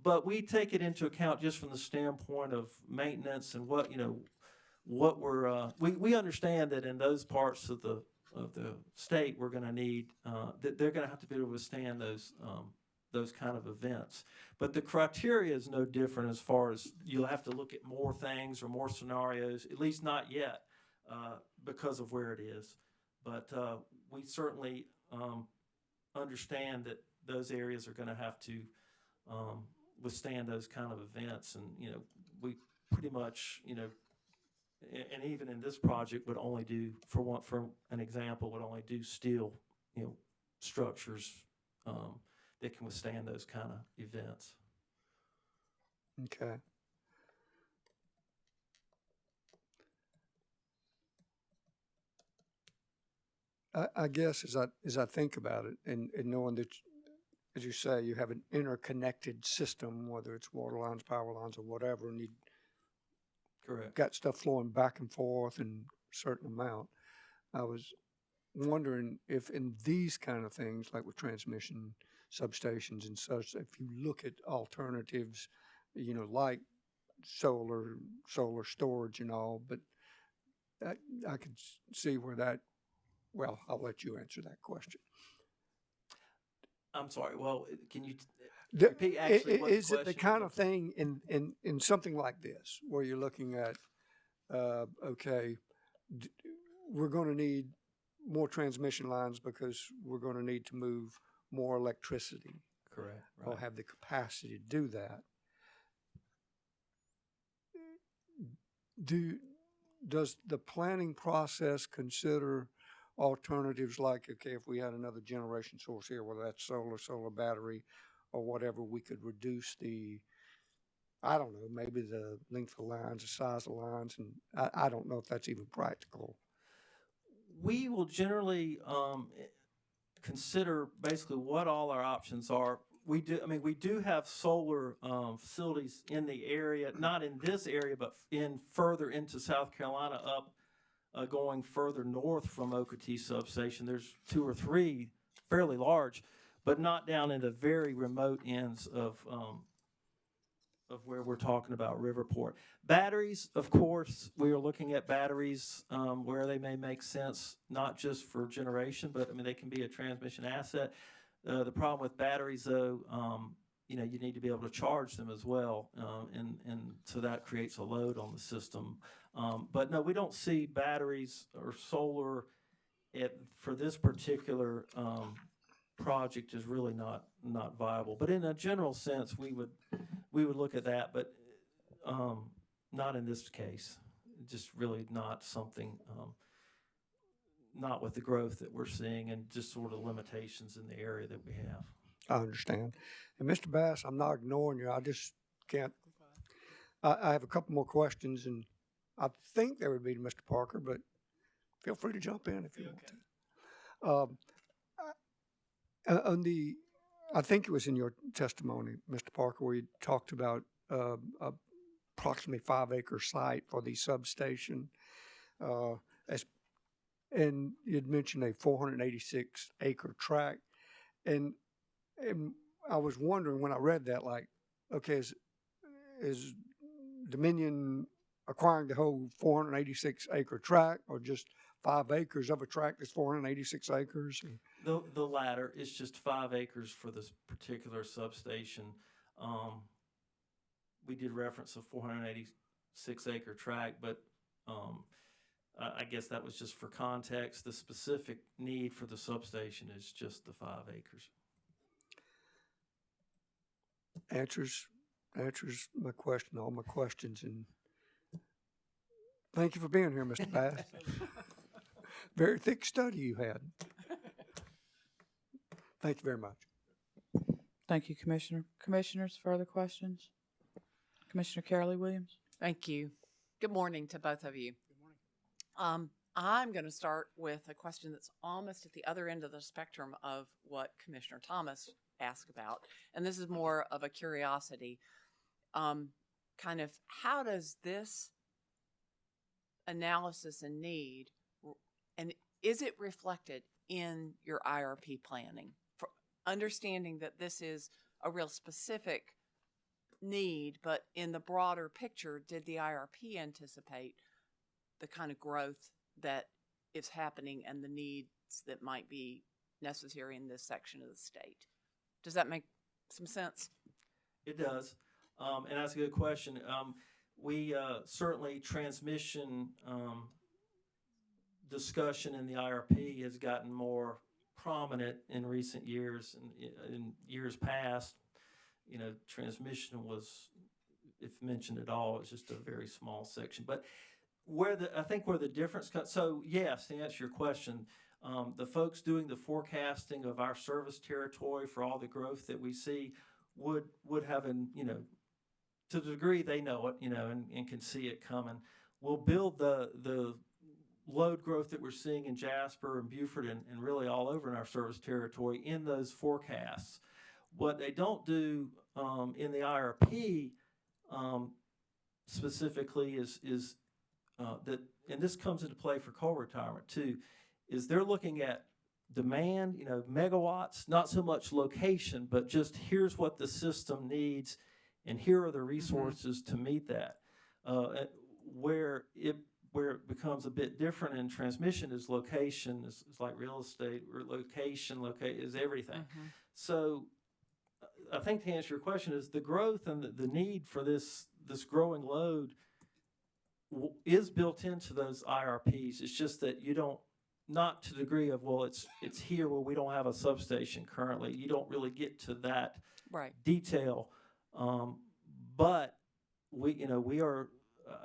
But we take it into account just from the standpoint of maintenance and what we're, we understand that in those parts of the state, we're going to need, that they're going to have to be able to withstand those kind of events. But the criteria is no different as far as you'll have to look at more things or more scenarios, at least not yet, because of where it is. But we certainly understand that those areas are going to have to withstand those kind of events. And, we pretty much, and even in this project would only do, for an example, would only do steel, structures that can withstand those kind of events. Okay. I guess as I think about it, and knowing that, as you say, you have an interconnected system, whether it's water lines, power lines, or whatever, and you Correct. got stuff flowing back and forth in a certain amount. I was wondering if in these kind of things, like with transmission substations and such, if you look at alternatives, like solar storage and all, but I could see where that. Well, I'll let you answer that question. I'm sorry. Well, can you repeat actually what is the it the question kind of thing in something like this where you're looking at, okay, we're going to need more transmission lines because we're going to need to move more electricity. Correct. Or Right. have the capacity to do that. Does the planning process consider alternatives like, okay, if we had another generation source here, whether that's solar battery, or whatever, we could reduce I don't know, maybe the length of lines, the size of lines, and I don't know if that's even practical. We will generally consider basically what all our options are. We do have solar facilities in the area, not in this area, but further into South Carolina, up going further north from Okatie Substation. There's 2 or 3 fairly large, but not down in the very remote ends of where we're talking about Riverport. Batteries, of course, we are looking at batteries where they may make sense, not just for generation, but they can be a transmission asset. The problem with batteries, though, you need to be able to charge them as well, and so that creates a load on the system. But no, we don't see batteries or solar for this particular project is really not viable. But in a general sense, we would look at that, but not in this case. Just really not something, not with the growth that we're seeing and just sort of limitations in the area that we have. I understand. And Mr. Bass, I'm not ignoring you. I just can't. I have a couple more questions, and I think they would be to Mr. Parker, but feel free to jump in if you want to. I think it was in your testimony, Mr. Parker, where you talked about approximately 5-acre site for the substation, and you'd mentioned a 486-acre tract, and I was wondering when I read that, like, okay, is Dominion acquiring the whole 486-acre tract, or just 5 acres of a tract that's 486 acres? The latter is just 5 acres for this particular substation. We did reference a 486-acre tract, but I guess that was just for context. The specific need for the substation is just the 5 acres. Answers my question, all my questions, and thank you for being here, Mr. Bass. Very thick study you had. Thank you very much. Thank you, Commissioner. Commissioners, further questions? Commissioner Carolyn Williams? Thank you. Good morning to both of you. Good morning. I'm going to start with a question that's almost at the other end of the spectrum of what Commissioner Thomas asked about, and this is more of a curiosity. Kind of, how does this analysis and need, and is it reflected in your IRP planning? For understanding that this is a real specific need, but in the broader picture, did the IRP anticipate the kind of growth that is happening and the needs that might be necessary in this section of the state? Does that make some sense? It does, and that's a good question. We certainly transmission discussion in the IRP has gotten more prominent in recent years. And in years past, you know, transmission was, if mentioned at all, it's just a very small section. But I think where the difference comes, so yes, to answer your question, the folks doing the forecasting of our service territory for all the growth that we see would have, you know, to the degree they know it, you know, and can see it coming, will build the load growth that we're seeing in Jasper and Beaufort and really all over in our service territory in those forecasts. What they don't do in the IRP specifically is that, and this comes into play for coal retirement too, is they're looking at demand, you know, megawatts, not so much location, but just here's what the system needs and here are the resources to meet that. Where it becomes a bit different in transmission is location, is like real estate, or location is everything. So I think to answer your question is the growth and the need for this growing load is built into those IRPs. It's just that you don't, not to the degree of, well, it's here where we don't have a substation currently. You don't really get to that detail. But we are,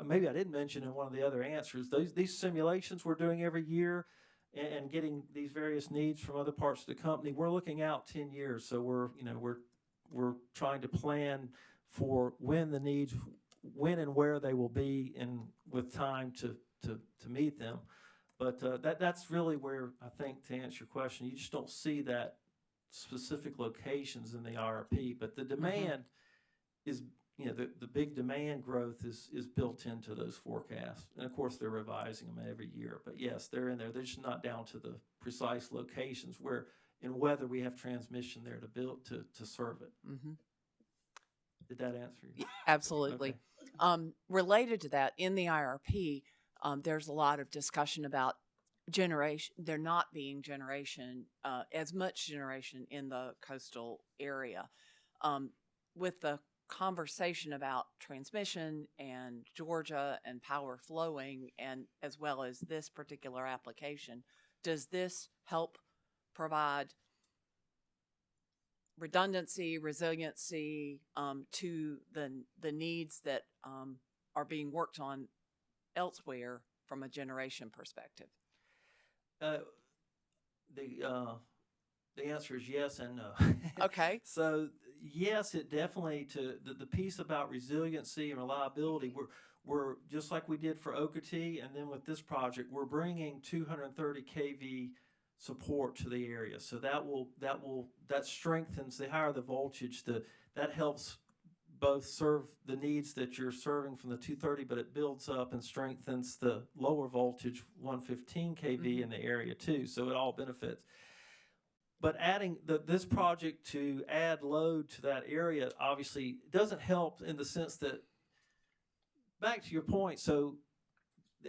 maybe I didn't mention in one of the other answers, these simulations we're doing every year and getting these various needs from other parts of the company, we're looking out 10 years. So we're trying to plan for when the needs, when and where they will be, and with time to meet them. But that's really where I think, to answer your question, you just don't see that specific locations in the IRP. But the demand is, you know, the big demand growth is built into those forecasts. And of course, they're revising them every year. But yes, they're in there. They're just not down to the precise locations where and whether we have transmission there to build to serve it. Did that answer you? Absolutely. Okay. Related to that, in the IRP, there's a lot of discussion about generation. There not being generation, as much generation in the coastal area. With the conversation about transmission and Georgia and power flowing, and as well as this particular application, does this help provide redundancy, resiliency to the needs that are being worked on elsewhere from a generation perspective? The answer is yes and no. Okay. So yes, it definitely, to the piece about resiliency and reliability, we're just like we did for Okatie, and then with this project, we're bringing 230 kV support to the area. So that strengthens, the higher the voltage, that helps both serve the needs that you're serving from the 230, but it builds up and strengthens the lower voltage 115 kV in the area too. So it all benefits. But adding this project to add load to that area obviously doesn't help in the sense that, back to your point, so,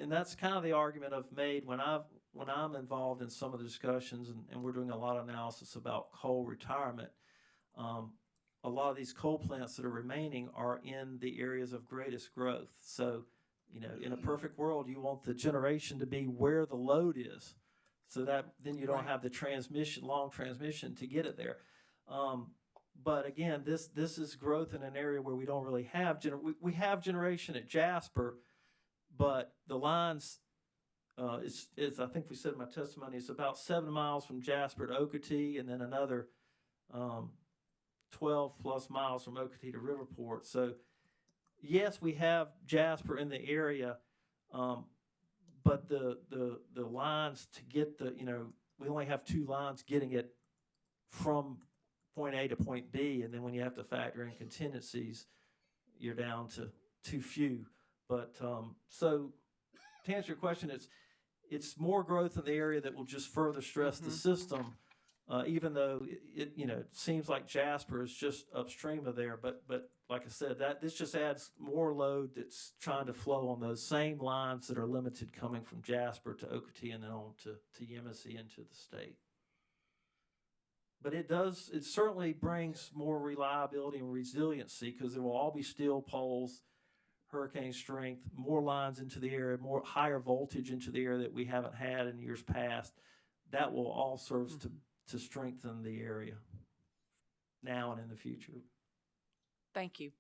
and that's kind of the argument I've made when I'm involved in some of the discussions, and we're doing a lot of analysis about coal retirement. A lot of these coal plants that are remaining are in the areas of greatest growth. So, you know, in a perfect world, you want the generation to be where the load is, so that then you don't have the long transmission to get it there. But again, this is growth in an area where we don't really have we have generation at Jasper, but the lines it's, I think we said in my testimony, it's about 7 miles from Jasper to Okatie, and then another 12 plus miles from Okatie to Riverport. So yes, we have Jasper in the area, but the lines to get we only have 2 lines getting it from point A to point B, and then when you have to factor in contingencies, you're down to too few. But so to answer your question, it's more growth in the area that will just further stress the system, even though it seems like Jasper is just upstream of there. But like I said, this just adds more load that's trying to flow on those same lines that are limited coming from Jasper to Okatie and then on to Yemassee into the state. But it certainly brings more reliability and resiliency because there will all be steel poles, hurricane strength, more lines into the area, more higher voltage into the area that we haven't had in years past. That will all serve to strengthen the area now and in the future. Thank you.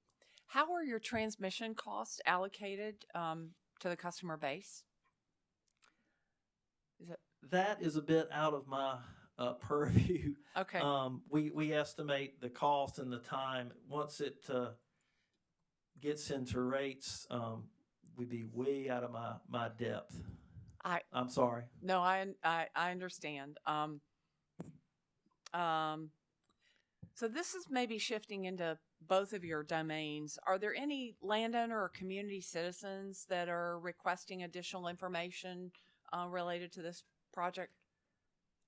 How are your transmission costs allocated to the customer base? That is a bit out of my purview. Okay. We estimate the cost and the time. Once it gets into rates, we'd be way out of my depth. I'm sorry. No, I understand. So this is maybe shifting into both of your domains. Are there any landowner or community citizens that are requesting additional information related to this project?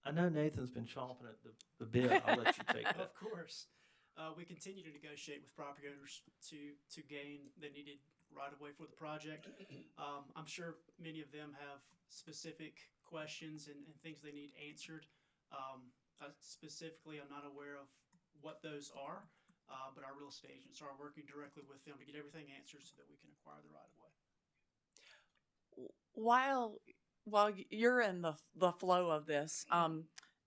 I know Nathan's been chomping at the bit. I'll let you take that. Of course. We continue to negotiate with property owners to gain the needed right-of-way for the project. I'm sure many of them have specific questions and things they need answered. Specifically, I'm not aware of what those are, but our real estate agents are working directly with them to get everything answered so that we can acquire the right-of-way. While you're in the flow of this,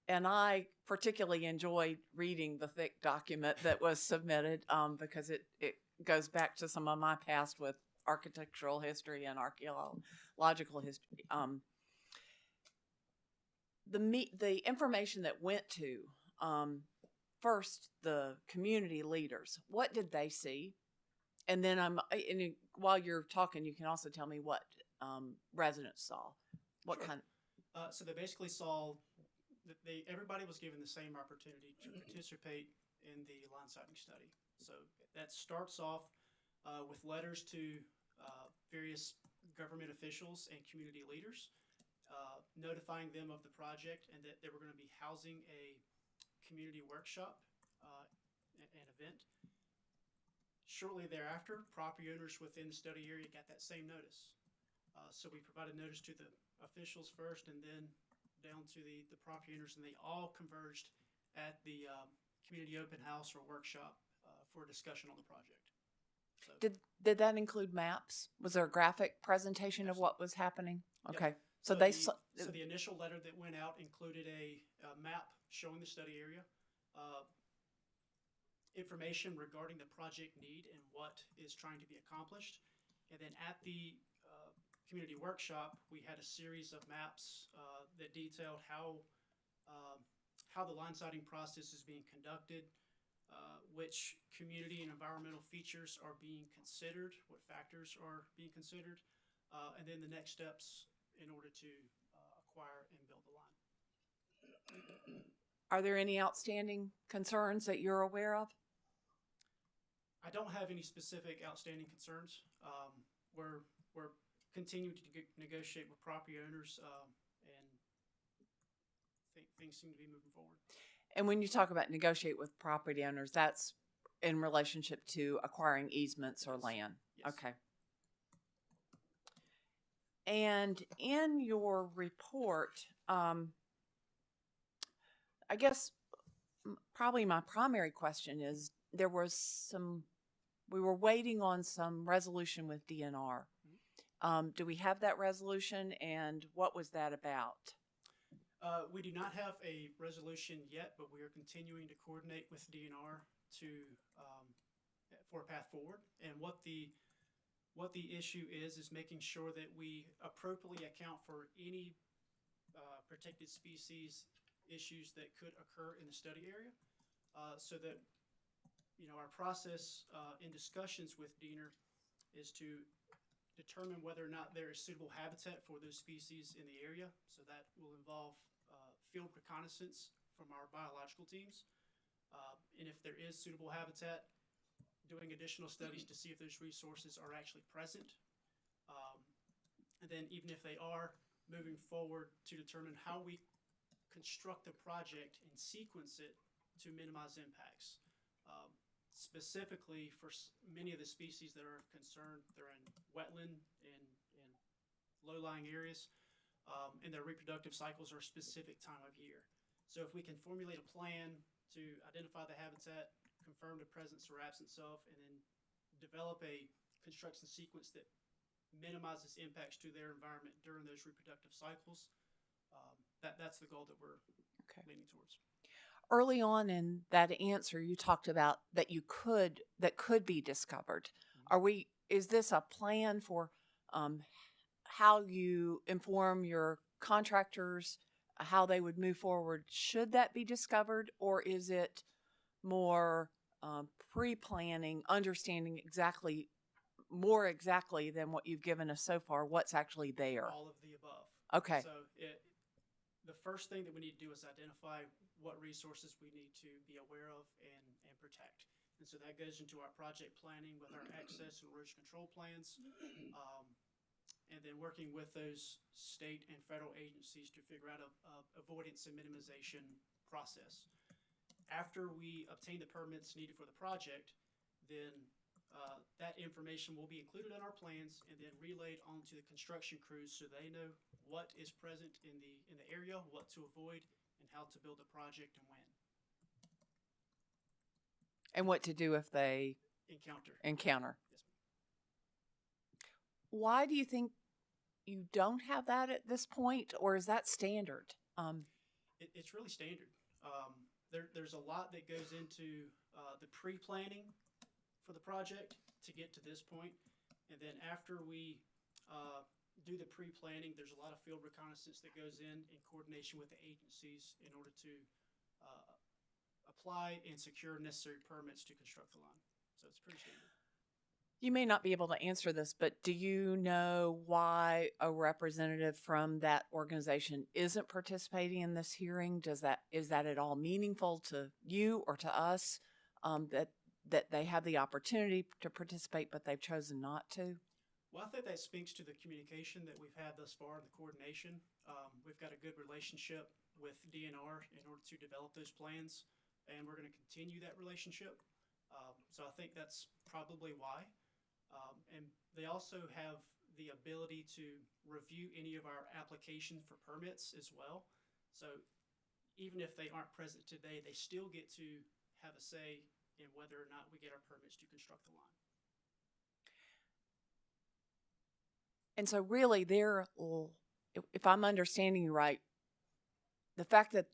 and I particularly enjoyed reading the thick document that was submitted because it goes back to some of my past with architectural history and archaeological history. The information that went to first the community leaders, what did they see? And then while you're talking, you can also tell me what residents saw. What Sure. kind? So they basically saw that everybody was given the same opportunity to participate in the line sighting study. So that starts off with letters to various government officials and community leaders, notifying them of the project and that they were going to be housing a community workshop, an event. Shortly thereafter, property owners within the study area got that same notice. So we provided notice to the officials first and then down to the property owners, and they all converged at the community open house or workshop for a discussion on the project. So, Did that include maps? Was there a graphic presentation of what was happening? Okay. Yep. So the initial letter that went out included a map showing the study area, information regarding the project need and what is trying to be accomplished. And then at the community workshop, we had a series of maps that detailed how the line sighting process is being conducted, which community and environmental features are being considered, what factors are being considered, and then the next steps in order to acquire and build the line. Are there any outstanding concerns that you're aware of? I don't have any specific outstanding concerns. We're continuing to negotiate with property owners, and things seem to be moving forward. And when you talk about negotiate with property owners, that's in relationship to acquiring easements or land. Yes. Okay. And in your report, I guess probably my primary question is we were waiting on some resolution with DNR. Do we have that resolution, and what was that about? We do not have a resolution yet, but we are continuing to coordinate with DNR for a path forward. And what the What the issue is making sure that we appropriately account for any protected species issues that could occur in the study area, so that, you know, our process in discussions with DNR is to determine whether or not there is suitable habitat for those species in the area. So that will involve field reconnaissance from our biological teams. And if there is suitable habitat, doing additional studies to see if those resources are actually present. And then even if they are, moving forward to determine how we construct the project and sequence it to minimize impacts. Specifically for many of the species that are of concern, they're in wetland and low-lying areas, and their reproductive cycles are a specific time of year. So if we can formulate a plan to identify the habitat, confirm the presence or absence of, and then develop a construction sequence that minimizes impacts to their environment during those reproductive cycles, that's the goal that we're leaning towards. Early on in that answer, you talked about that could be discovered. Is this a plan for how you inform your contractors, how they would move forward should that be discovered, or is it more pre-planning, understanding more exactly than what you've given us so far, what's actually there? All of the above. Okay. So the first thing that we need to do is identify what resources we need to be aware of and protect. And so that goes into our project planning with our access and erosion control plans, and then working with those state and federal agencies to figure out a avoidance and minimization process. After we obtain the permits needed for the project, then that information will be included in our plans and then relayed onto the construction crews so they know what is present in the area, what to avoid, and how to build the project and when. And what to do if they encounter. Yes, ma'am. Why do you think you don't have that at this point, or is that standard? It's really standard. There's a lot that goes into the pre-planning for the project to get to this point. And then after we do the pre-planning, there's a lot of field reconnaissance that goes in coordination with the agencies in order to apply and secure necessary permits to construct the line. So it's pretty standard. You may not be able to answer this, but do you know why a representative from that organization isn't participating in this hearing? Is that at all meaningful to you or to us, that they have the opportunity to participate, but they've chosen not to? Well, I think that speaks to the communication that we've had thus far, the coordination. We've got a good relationship with DNR in order to develop those plans, and we're going to continue that relationship. So I think that's probably why. And they also have the ability to review any of our application for permits as well. So even if they aren't present today, they still get to have a say in whether or not we get our permits to construct the line. And so really if I'm understanding you right, the fact that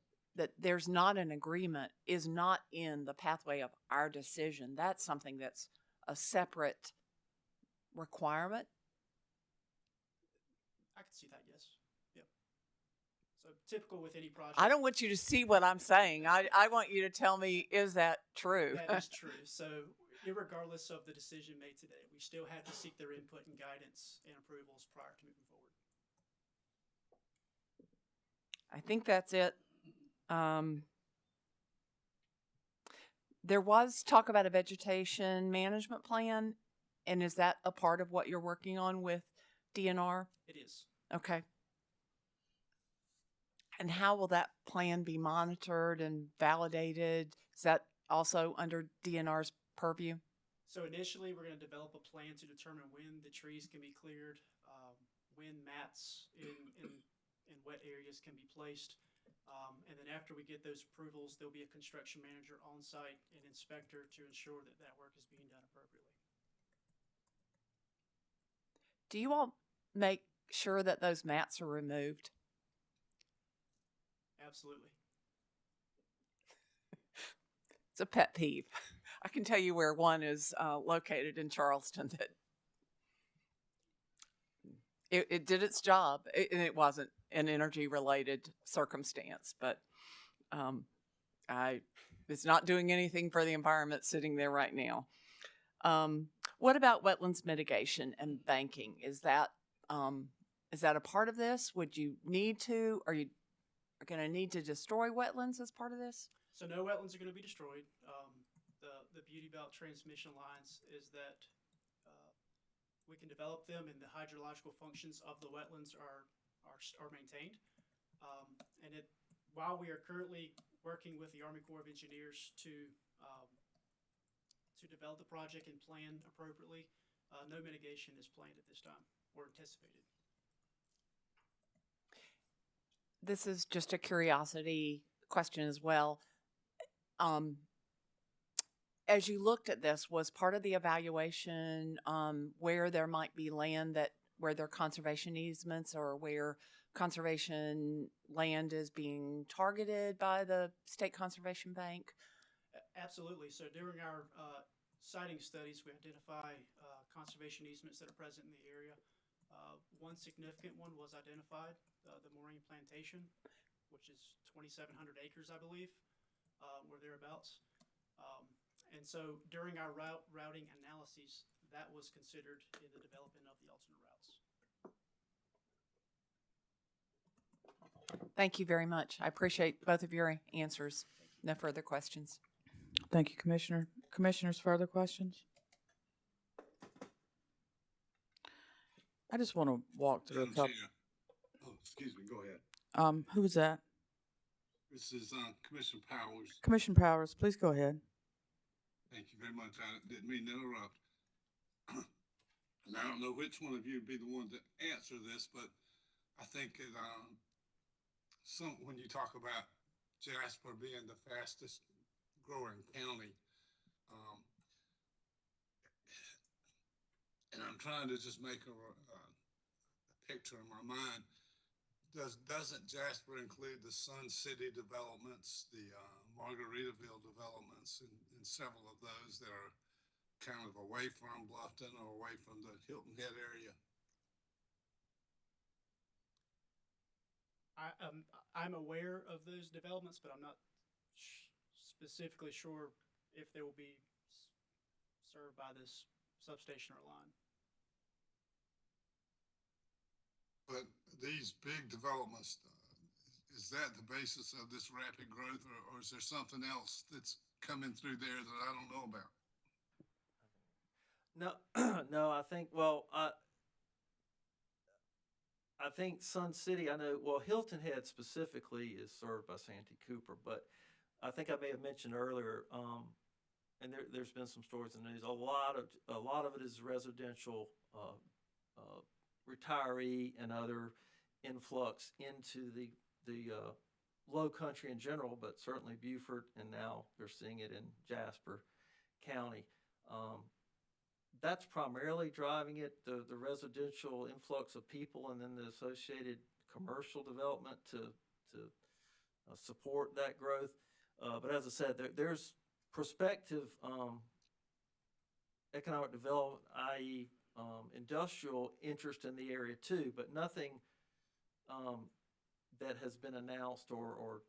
there's not an agreement is not in the pathway of our decision. That's something that's a separate requirement. I can see that, yes. Yep. So typical with any project. I don't want you to see what I'm saying. I want you to tell me, is that true? That is true. So irregardless of the decision made today, we still have to seek their input and guidance and approvals prior to moving forward. I think that's it. There was talk about a vegetation management plan, and is that a part of what you're working on with DNR? It is. Okay. And how will that plan be monitored and validated? Is that also under DNR's purview? So initially, we're going to develop a plan to determine when the trees can be cleared, when mats in wet areas can be placed. And then after we get those approvals, there'll be a construction manager on site and inspector to ensure that that work is being done appropriately. Do you all make sure that those mats are removed? Absolutely. It's a pet peeve. I can tell you where one is located in Charleston that it did its job, and it wasn't an energy-related circumstance, but it's not doing anything for the environment sitting there right now. What about wetlands mitigation and banking? Is that a part of this? Would you need to? Are you going to need to destroy wetlands as part of this? So no wetlands are going to be destroyed. The beauty about transmission lines is that we can develop them, and the hydrological functions of the wetlands are maintained. While we are currently working with the Army Corps of Engineers to develop the project and plan appropriately, no mitigation is planned at this time or anticipated. This is just a curiosity question as well. As you looked at this, was part of the evaluation where there might be land where there are conservation easements or where conservation land is being targeted by the State Conservation Bank? Absolutely. So during our siting studies, we identify conservation easements that are present in the area. One significant one was identified, the Moraine Plantation, which is 2,700 acres, I believe, or thereabouts. And so during our routing analyses, that was considered in the development of the alternate routes. Thank you very much. I appreciate both of your answers. No further questions. Thank you, Commissioner. Commissioners, further questions? I just want to walk through a couple. Oh, excuse me, go ahead. Who was that? This is Commissioner Powers. Commissioner Powers, please go ahead. Thank you very much. I didn't mean to interrupt. And I don't know which one of you would be the one to answer this, but I think that when you talk about Jasper being the fastest growing county, and I'm trying to just make a picture in my mind. Doesn't Jasper include the Sun City developments, the Margaritaville developments, and several of those that are kind of away from Bluffton or away from the Hilton Head area? I'm aware of those developments, but I'm not specifically sure if they will be served by this substation or line. But these big developments, is that the basis of this rapid growth, or is there something else that's coming through there that I don't know about? No, no, I think, I think Sun City, I know, Hilton Head specifically is served by Santee Cooper, but I think I may have mentioned earlier, and there's been some stories in the news, a lot of it is residential, retiree and other influx into the low country in general, but certainly Beaufort, and now they're seeing it in Jasper County. That's primarily driving it, the residential influx of people, and then the associated commercial development to support that growth. But as I said, there's prospective economic development, i.e. Industrial interest in the area too, but nothing that has been announced or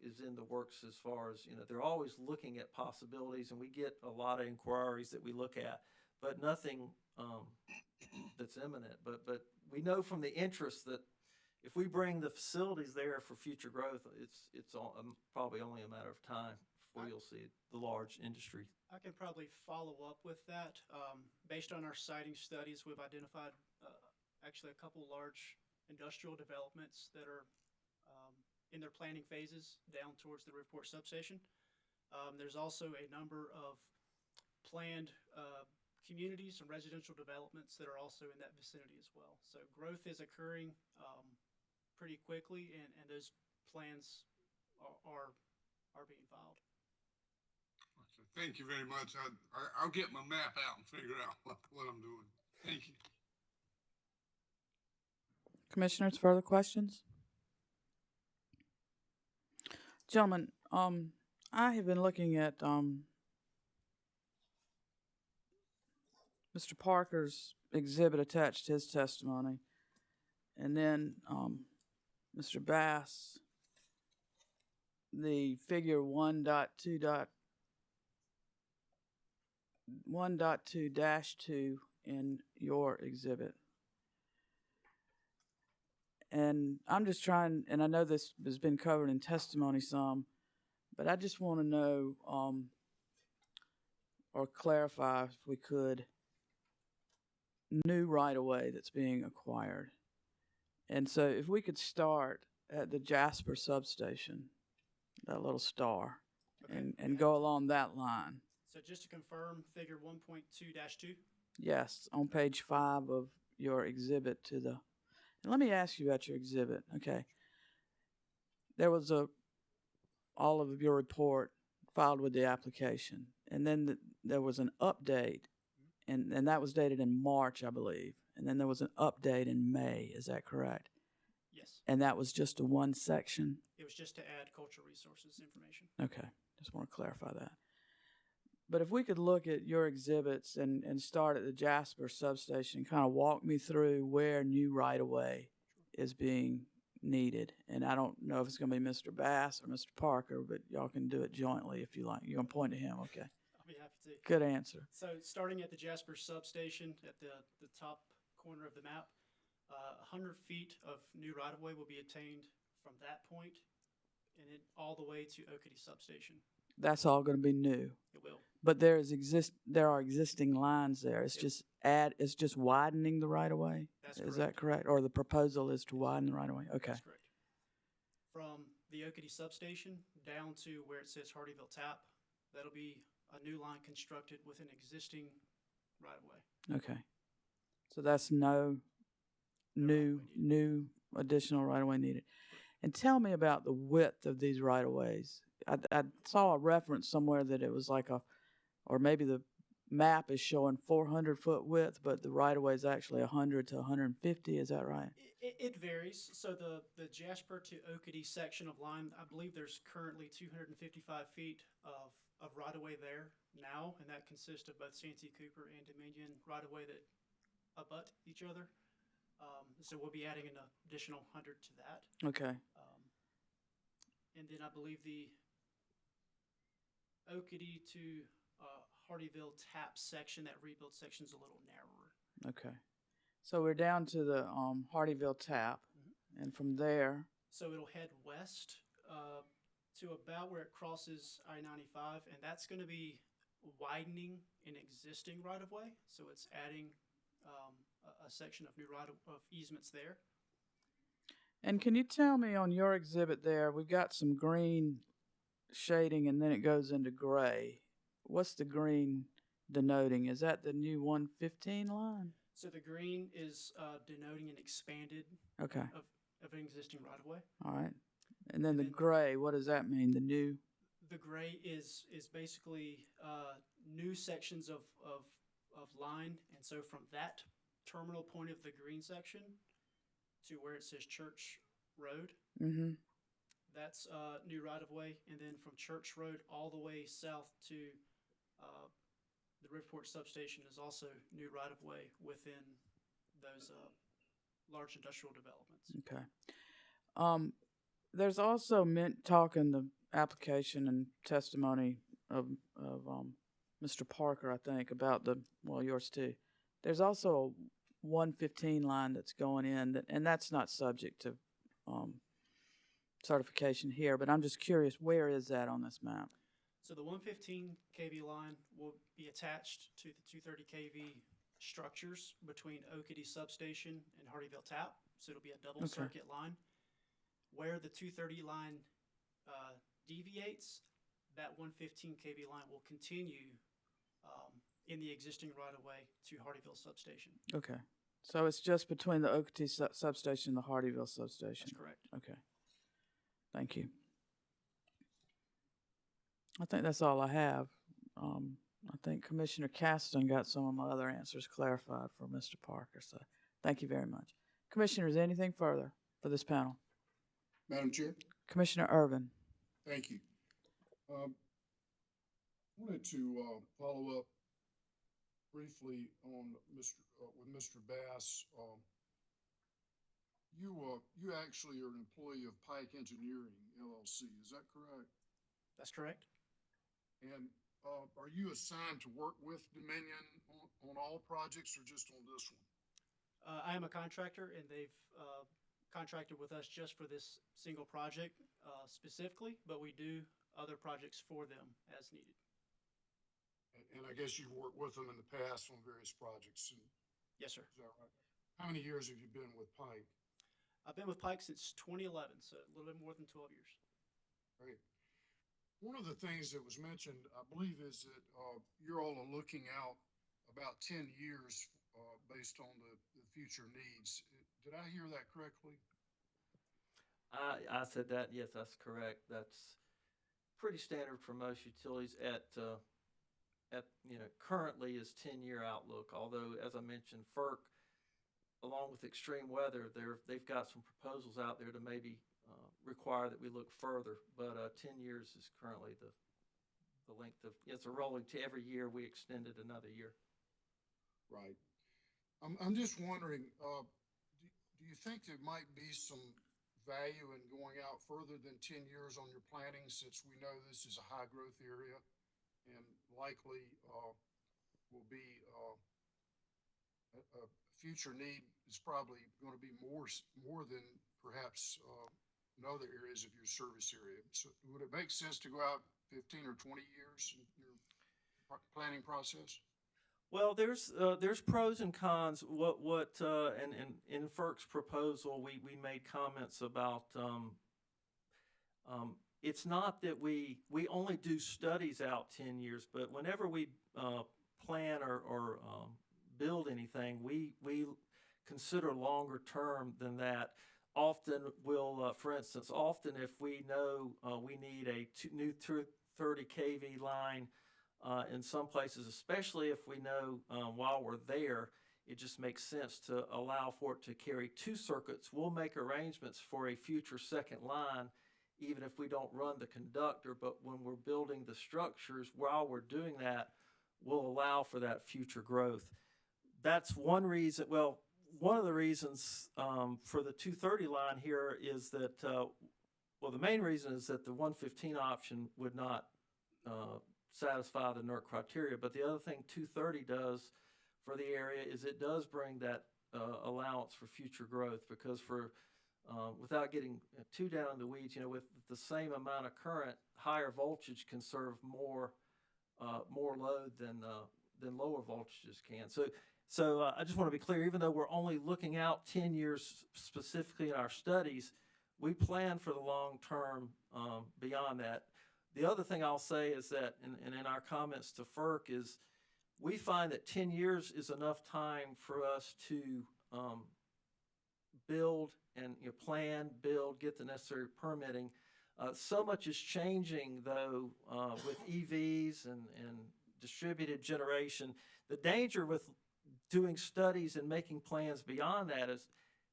is in the works as far as, they're always looking at possibilities, and we get a lot of inquiries that we look at, but nothing that's imminent. But we know from the interest that if we bring the facilities there for future growth, it's probably only a matter of time before you'll see the large industry. I can probably follow up with that. Based on our siting studies, we've identified actually a couple large industrial developments that are in their planning phases down towards the Riverport substation. There's also a number of planned communities and residential developments that are also in that vicinity as well. So growth is occurring pretty quickly, and those plans are being filed. Thank you very much. I'll get my map out and figure out what I'm doing. Thank you. Commissioners, further questions? Gentlemen, I have been looking at Mr. Parker's exhibit attached to his testimony, And then, Mr. Bass, the figure 1.2-2 in your exhibit. And I'm just trying, and I know this has been covered in testimony some, but I just want to know, or clarify if we could, new right-of-way that's being acquired. And so if we could start at the Jasper substation, that little star, Okay. and go along that line. So just to confirm, figure 1.2-2. Yes, on page 5 of your exhibit to the, and let me ask you about your exhibit, okay? There was all of your report filed with the application, and then there was an update, and that was dated in March, I believe, and then there was an update in May, is that correct? Yes. And that was just a one section? It was just to add cultural resources information. Okay, just want to clarify that. But if we could look at your exhibits and start at the Jasper substation, kind of walk me through where new right-of-way is being needed. And I don't know if it's going to be Mr. Bass or Mr. Parker, but y'all can do it jointly if you like. You're going to point to him, okay? I'll be happy to. Good answer. So starting at the Jasper substation at the top corner of the map, 100 feet of new right-of-way will be attained from that point and it all the way to Okatie substation. That's all going to be new. It will. But there are existing lines there. It's just widening the right-of-way? That's Is correct. that correct? Or the proposal is to widen the right-of-way? Okay. That's correct. From the Okatie substation down to where it says Hardyville Tap, that'll be a new line constructed with an existing right-of-way. Okay. So that's no new additional right-of-way needed. And tell me about the width of these right-of-ways. I saw a reference somewhere that it was like or maybe the map is showing 400-foot width, but the right-of-way is actually 100 to 150. Is that right? It varies. So the Jasper to Okatie section of line, I believe there's currently 255 feet of right-of-way there now, and that consists of both Santee Cooper and Dominion right-of-way that abut each other. So we'll be adding an additional 100 to that. Okay. And then I believe the Okatie to Hardyville Tap section, that rebuild section, is a little narrower. Okay. So we're down to the Hardyville Tap, and from there. So it'll head west to about where it crosses I-95, and that's going to be widening an existing right-of-way. So it's adding a section of new of easements there. And can you tell me on your exhibit there, we've got some green shading and then it goes into gray. What's the green denoting? Is that the new 115 line? So the green is denoting an expanded Okay. of an existing right-of-way. All right. And then the gray, what does that mean? The new? The gray is basically new sections of line. And so from that terminal point of the green section to where it says Church Road, that's new right-of-way. And then from Church Road all the way south to the Riverport substation is also new right-of-way within those large industrial developments. Okay. There's also talk in the application and testimony of Mr. Parker, I think, about yours too. There's also a 115 line that's going in, and that's not subject to certification here, but I'm just curious, where is that on this map? So the 115 kV line will be attached to the 230 kV structures between Okatie substation and Hardyville Tap. So it'll be a double circuit line. Where the 230 line deviates, that 115 kV line will continue in the existing right-of-way to Hardyville substation. Okay. So it's just between the Okatie substation and the Hardyville substation? That's correct. Okay. Thank you. I think that's all I have. I think Commissioner Caston got some of my other answers clarified for Mr. Parker, so thank you very much. Commissioners, anything further for this panel? Madam Chair. Commissioner Irvin. Thank you. Wanted to follow up briefly on with Mr. Bass. you actually are an employee of Pike Engineering LLC, is that correct? That's correct. And are you assigned to work with Dominion on all projects or just on this one? I am a contractor, and they've contracted with us just for this single project specifically, but we do other projects for them as needed. And I guess you've worked with them in the past on various projects. Yes, sir. Is that right? How many years have you been with Pike? I've been with Pike since 2011, so a little bit more than 12 years. Great. One of the things that was mentioned, I believe, is that you all are looking out about 10 years based on the future needs. Did I hear that correctly? I said that, yes, that's correct. That's pretty standard for most utilities currently is 10-year outlook. Although, as I mentioned, FERC, along with extreme weather, they've got some proposals out there to maybe require that we look further. But 10 years is currently the length of, it's a rolling to every year we extended another year. Right. I'm just wondering, do you think there might be some value in going out further than 10 years on your planning, since we know this is a high growth area and likely will be a future need is probably going to be more than perhaps in other areas of your service area. So would it make sense to go out 15 or 20 years in your planning process? Well, there's pros and cons. And in FERC's proposal, we made comments about it's not that we only do studies out 10 years, but whenever we plan or build anything, we consider longer term than that. Often we'll, for instance, if we know we need a new 30 kV line in some places, especially if we know while we're there, it just makes sense to allow for it to carry 2 circuits. We'll make arrangements for a future second line, even if we don't run the conductor, but when we're building the structures, while we're doing that, we'll allow for that future growth. That's one reason. Well, one of the reasons for the 230 line here is that, the main reason is that the 115 option would not satisfy the NERC criteria. But the other thing 230 does for the area is it does bring that allowance for future growth, because without getting too down in the weeds, with the same amount of current, higher voltage can serve more load than lower voltages can. So I just want to be clear, even though we're only looking out 10 years specifically in our studies, we plan for the long term beyond that. The other thing I'll say is that, and in our comments to FERC, is we find that 10 years is enough time for us to build and plan, build, get the necessary permitting. So much is changing, though, with EVs and distributed generation. The danger with doing studies and making plans beyond that is,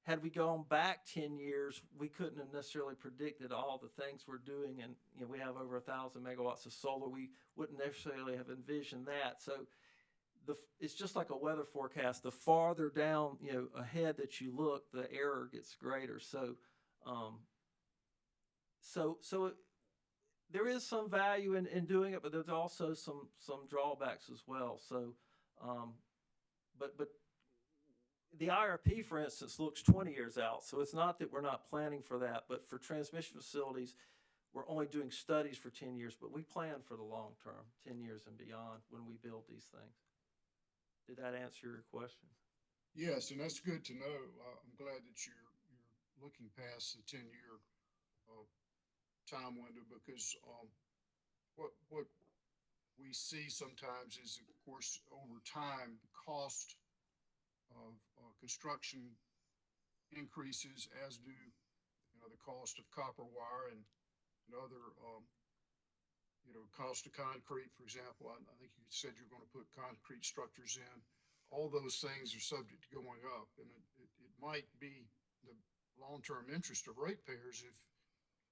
had we gone back 10 years, we couldn't have necessarily predicted all the things we're doing. And we have over 1,000 megawatts of solar. We wouldn't necessarily have envisioned that. So it's just like a weather forecast. The farther down ahead that you look, the error gets greater. So there is some value in doing it, but there's also some drawbacks as well. So but the IRP, for instance, looks 20 years out. So it's not that we're not planning for that, but for transmission facilities, we're only doing studies for 10 years, but we plan for the long term, 10 years and beyond, when we build these things. Did that answer your question? Yes, and that's good to know. I'm glad that you're looking past the 10-year time window, because what we see sometimes is, of course, over time, the cost of construction increases, as do the cost of copper wire and other cost of concrete, for example. I think you said you're going to put concrete structures in. All those things are subject to going up, and it might be the long-term interest of ratepayers if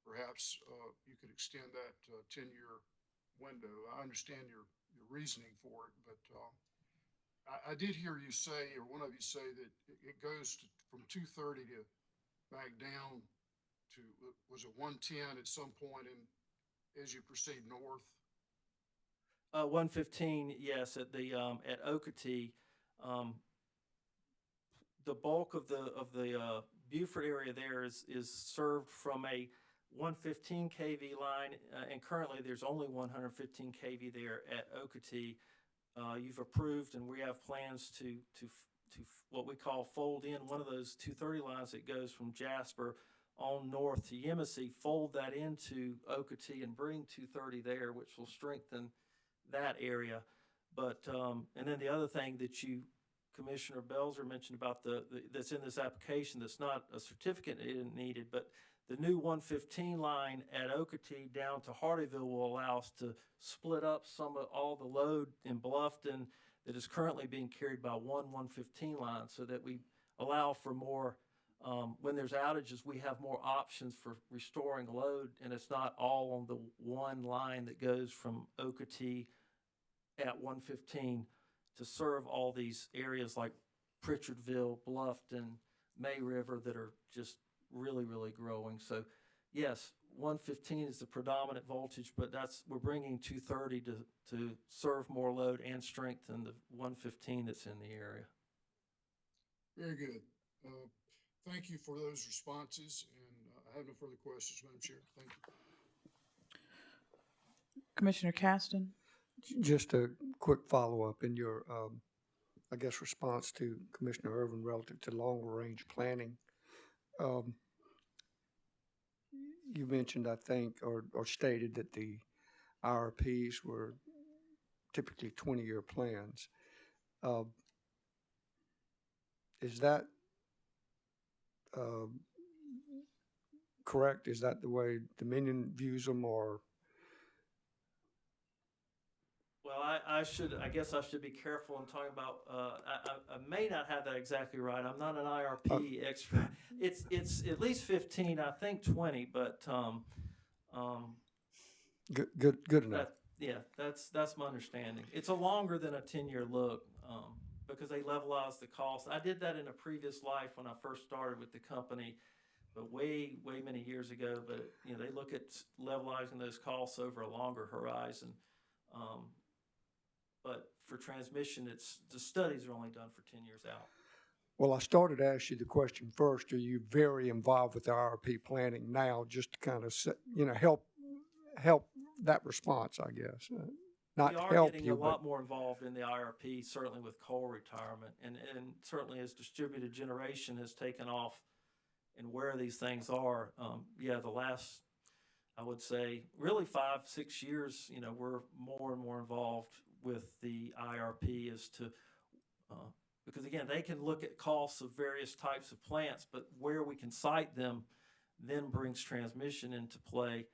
perhaps you could extend that 10-year window. I understand your reasoning for it, but I did hear you say, or one of you say, that it goes from 230 to back down to, was it 110 at some point as you proceed north? 115, yes, at the, at Okatie. The bulk of the Beaufort area there is served from a 115 kV line, and currently there's only 115 kV there at Okatie. You've approved, and we have plans to what we call fold in one of those 230 lines that goes from Jasper on north to Yemassee, fold that into Okatie and bring 230 there, which will strengthen that area. But, and then the other thing that you, Commissioner Belzer, mentioned about that's in this application that's not a certificate needed, but the new 115 line at Okatie down to Hardyville will allow us to split up some of all the load in Bluffton that is currently being carried by one 115 line, so that we allow for more, when there's outages, we have more options for restoring load, and it's not all on the one line that goes from Okatie at 115 to serve all these areas like Pritchardville, Bluffton, May River that are just really, really growing. So yes, 115 is the predominant voltage, but we're bringing 230 to serve more load and strengthen the 115 that's in the area. Very good. Thank you for those responses, and I have no further questions, Madam Chair. Thank you. Commissioner Caston? Just a quick follow-up in your, I guess, response to Commissioner Irvin relative to longer-range planning. You mentioned, I think, or stated that the IRPs were typically 20-year plans. Is that correct? Is that the way Dominion views them, or? Well, I guess I should be careful in talking about, I may not have that exactly right. I'm not an IRP expert. It's at least 15, I think 20, but, Good enough. That's my understanding. It's a longer than a 10-year look, because they levelize the cost. I did that in a previous life when I first started with the company, but way many years ago. But you know, they look at levelizing those costs over a longer horizon. But for transmission, the studies are only done for 10 years out. Well, I started to ask you the question first. Are you very involved with the IRP planning now, just to kind of, help that response, I guess? Not we are help getting you, a lot more involved in the IRP, certainly with coal retirement, and certainly as distributed generation has taken off and where these things are. The last, I would say, really 5-6 years, we're more and more involved with the IRP as to, because again, they can look at costs of various types of plants, but where we can site them then brings transmission into play.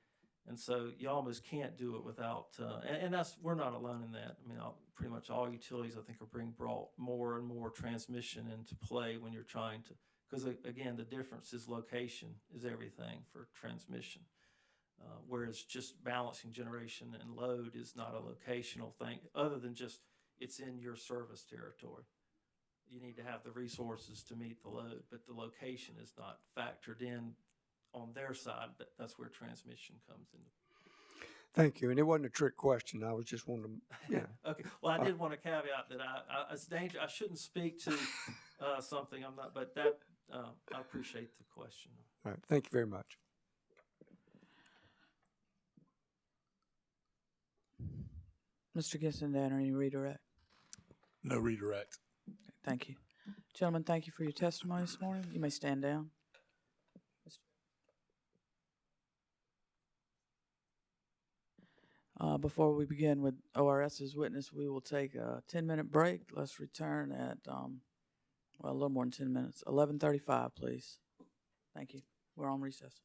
And so you almost can't do it without, and we're not alone in that. I mean, pretty much all utilities, I think, are brought more and more transmission into play when you're trying to, because again, the difference is location is everything for transmission. Whereas just balancing generation and load is not a locational thing, other than just it's in your service territory. You need to have the resources to meet the load, but the location is not factored in on their side. That's where transmission comes in. Thank you. And it wasn't a trick question. I was just wanting to. Okay. Well, I did want to caveat that it's dangerous. I shouldn't speak to something I'm not, but that I appreciate the question. All right. Thank you very much. Mr. Gissendaner, any redirect? No redirect. Thank you. Gentlemen, thank you for your testimony this morning. You may stand down. Before we begin with ORS's witness, we will take a 10-minute break. Let's return at, a little more than 10 minutes. 11:35, please. Thank you. We're on recess.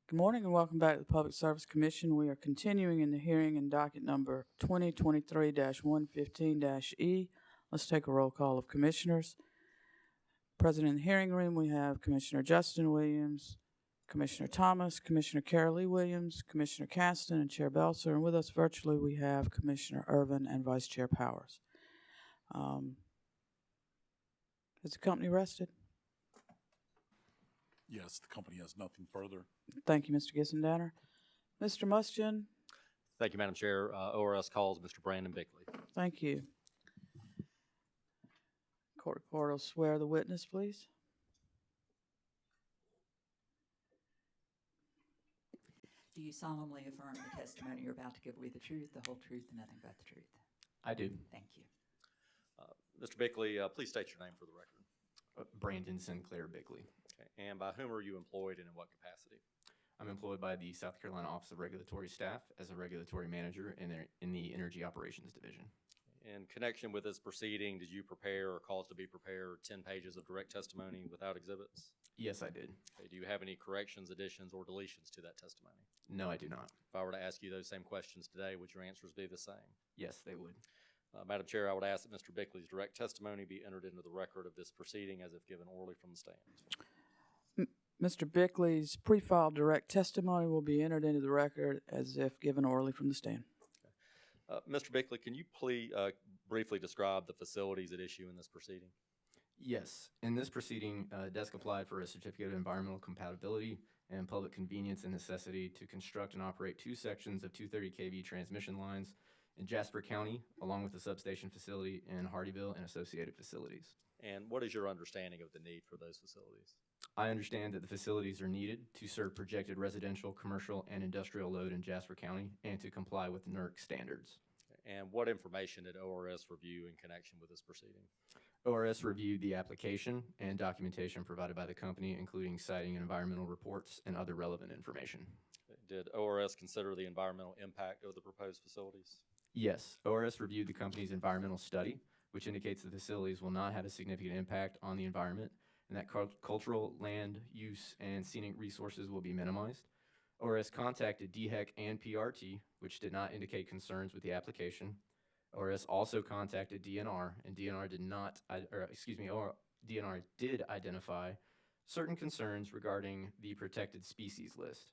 Good morning and welcome back to the Public Service Commission. We are continuing in the hearing in docket number 2023-115-E. Let's take a roll call of commissioners. Present in the hearing room, we have Commissioner Justin Williams, Commissioner Thomas, Commissioner Carol Lee Williams, Commissioner Caston, and Chair Belser. And with us virtually, we have Commissioner Irvin and Vice Chair Powers. Is the company rested? Yes, the company has nothing further. Thank you, Mr. Gissendaner. Mr. Mustian, Thank you, Madam Chair. ORS calls Mr. Brandon Bickley. thank you. Court reporter will swear the witness, please. Do you solemnly affirm the testimony you're about to give will be the truth, the whole truth, and nothing but the truth? I do. Thank you. Mr. Bickley, please state your name for the record. Brandon Sinclair Bickley. Okay. And by whom are you employed and in what capacity? I'm employed by the South Carolina Office of Regulatory Staff as a regulatory manager in the Energy Operations Division. In connection with this proceeding, did you prepare or cause to be prepared 10 pages of direct testimony without exhibits? Yes, I did. Okay. Do you have any corrections, additions, or deletions to that testimony? No, I do not. If I were to ask you those same questions today, would your answers be the same? Yes, they would. Madam Chair, I would ask that Mr. Bickley's direct testimony be entered into the record of this proceeding as if given orally from the stand. Mr. Bickley's pre-filed direct testimony will be entered into the record as if given orally from the stand. Mr. Bickley, can you please briefly describe the facilities at issue in this proceeding? Yes. In this proceeding, DESC applied for a certificate of environmental compatibility and public convenience and necessity to construct and operate 2 sections of 230 kV transmission lines in Jasper County, along with the substation facility in Hardyville and associated facilities. And what is your understanding of the need for those facilities? I understand that the facilities are needed to serve projected residential, commercial, and industrial load in Jasper County and to comply with NERC standards. And what information did ORS review in connection with this proceeding? ORS reviewed the application and documentation provided by the company, including citing and environmental reports and other relevant information. Did ORS consider the environmental impact of the proposed facilities? Yes, ORS reviewed the company's environmental study, which indicates the facilities will not have a significant impact on the environment and that cultural, land use, and scenic resources will be minimized. ORS contacted DHEC and PRT, which did not indicate concerns with the application. ORS also contacted DNR, and DNR did identify certain concerns regarding the protected species list.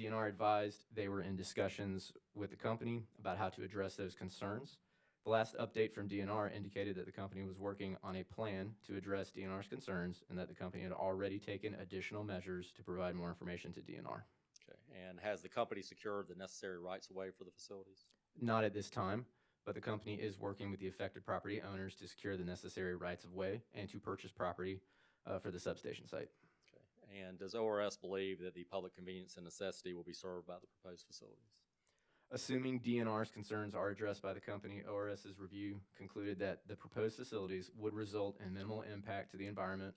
DNR advised they were in discussions with the company about how to address those concerns. The last update from DNR indicated that the company was working on a plan to address DNR's concerns and that the company had already taken additional measures to provide more information to DNR. Okay. And has the company secured the necessary rights of way for the facilities? Not at this time, but the company is working with the affected property owners to secure the necessary rights of way and to purchase property for the substation site. And does ORS believe that the public convenience and necessity will be served by the proposed facilities? Assuming DNR's concerns are addressed by the company, ORS's review concluded that the proposed facilities would result in minimal impact to the environment,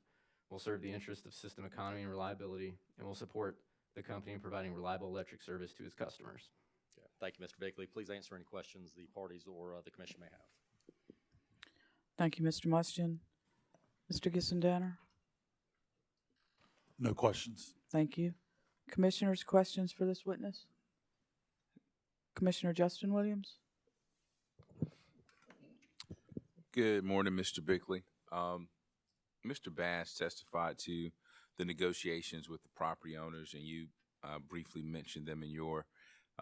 will serve the interest of system economy and reliability, and will support the company in providing reliable electric service to its customers. Okay. Thank you, Mr. Bickley. Please answer any questions the parties or the commission may have. Thank you, Mr. Mustian. Mr. Gissendaner? No questions. Thank you. Commissioners, questions for this witness? Commissioner Justin Williams? Good morning, Mr. Bickley. Mr. Bass testified to the negotiations with the property owners, and you briefly mentioned them in your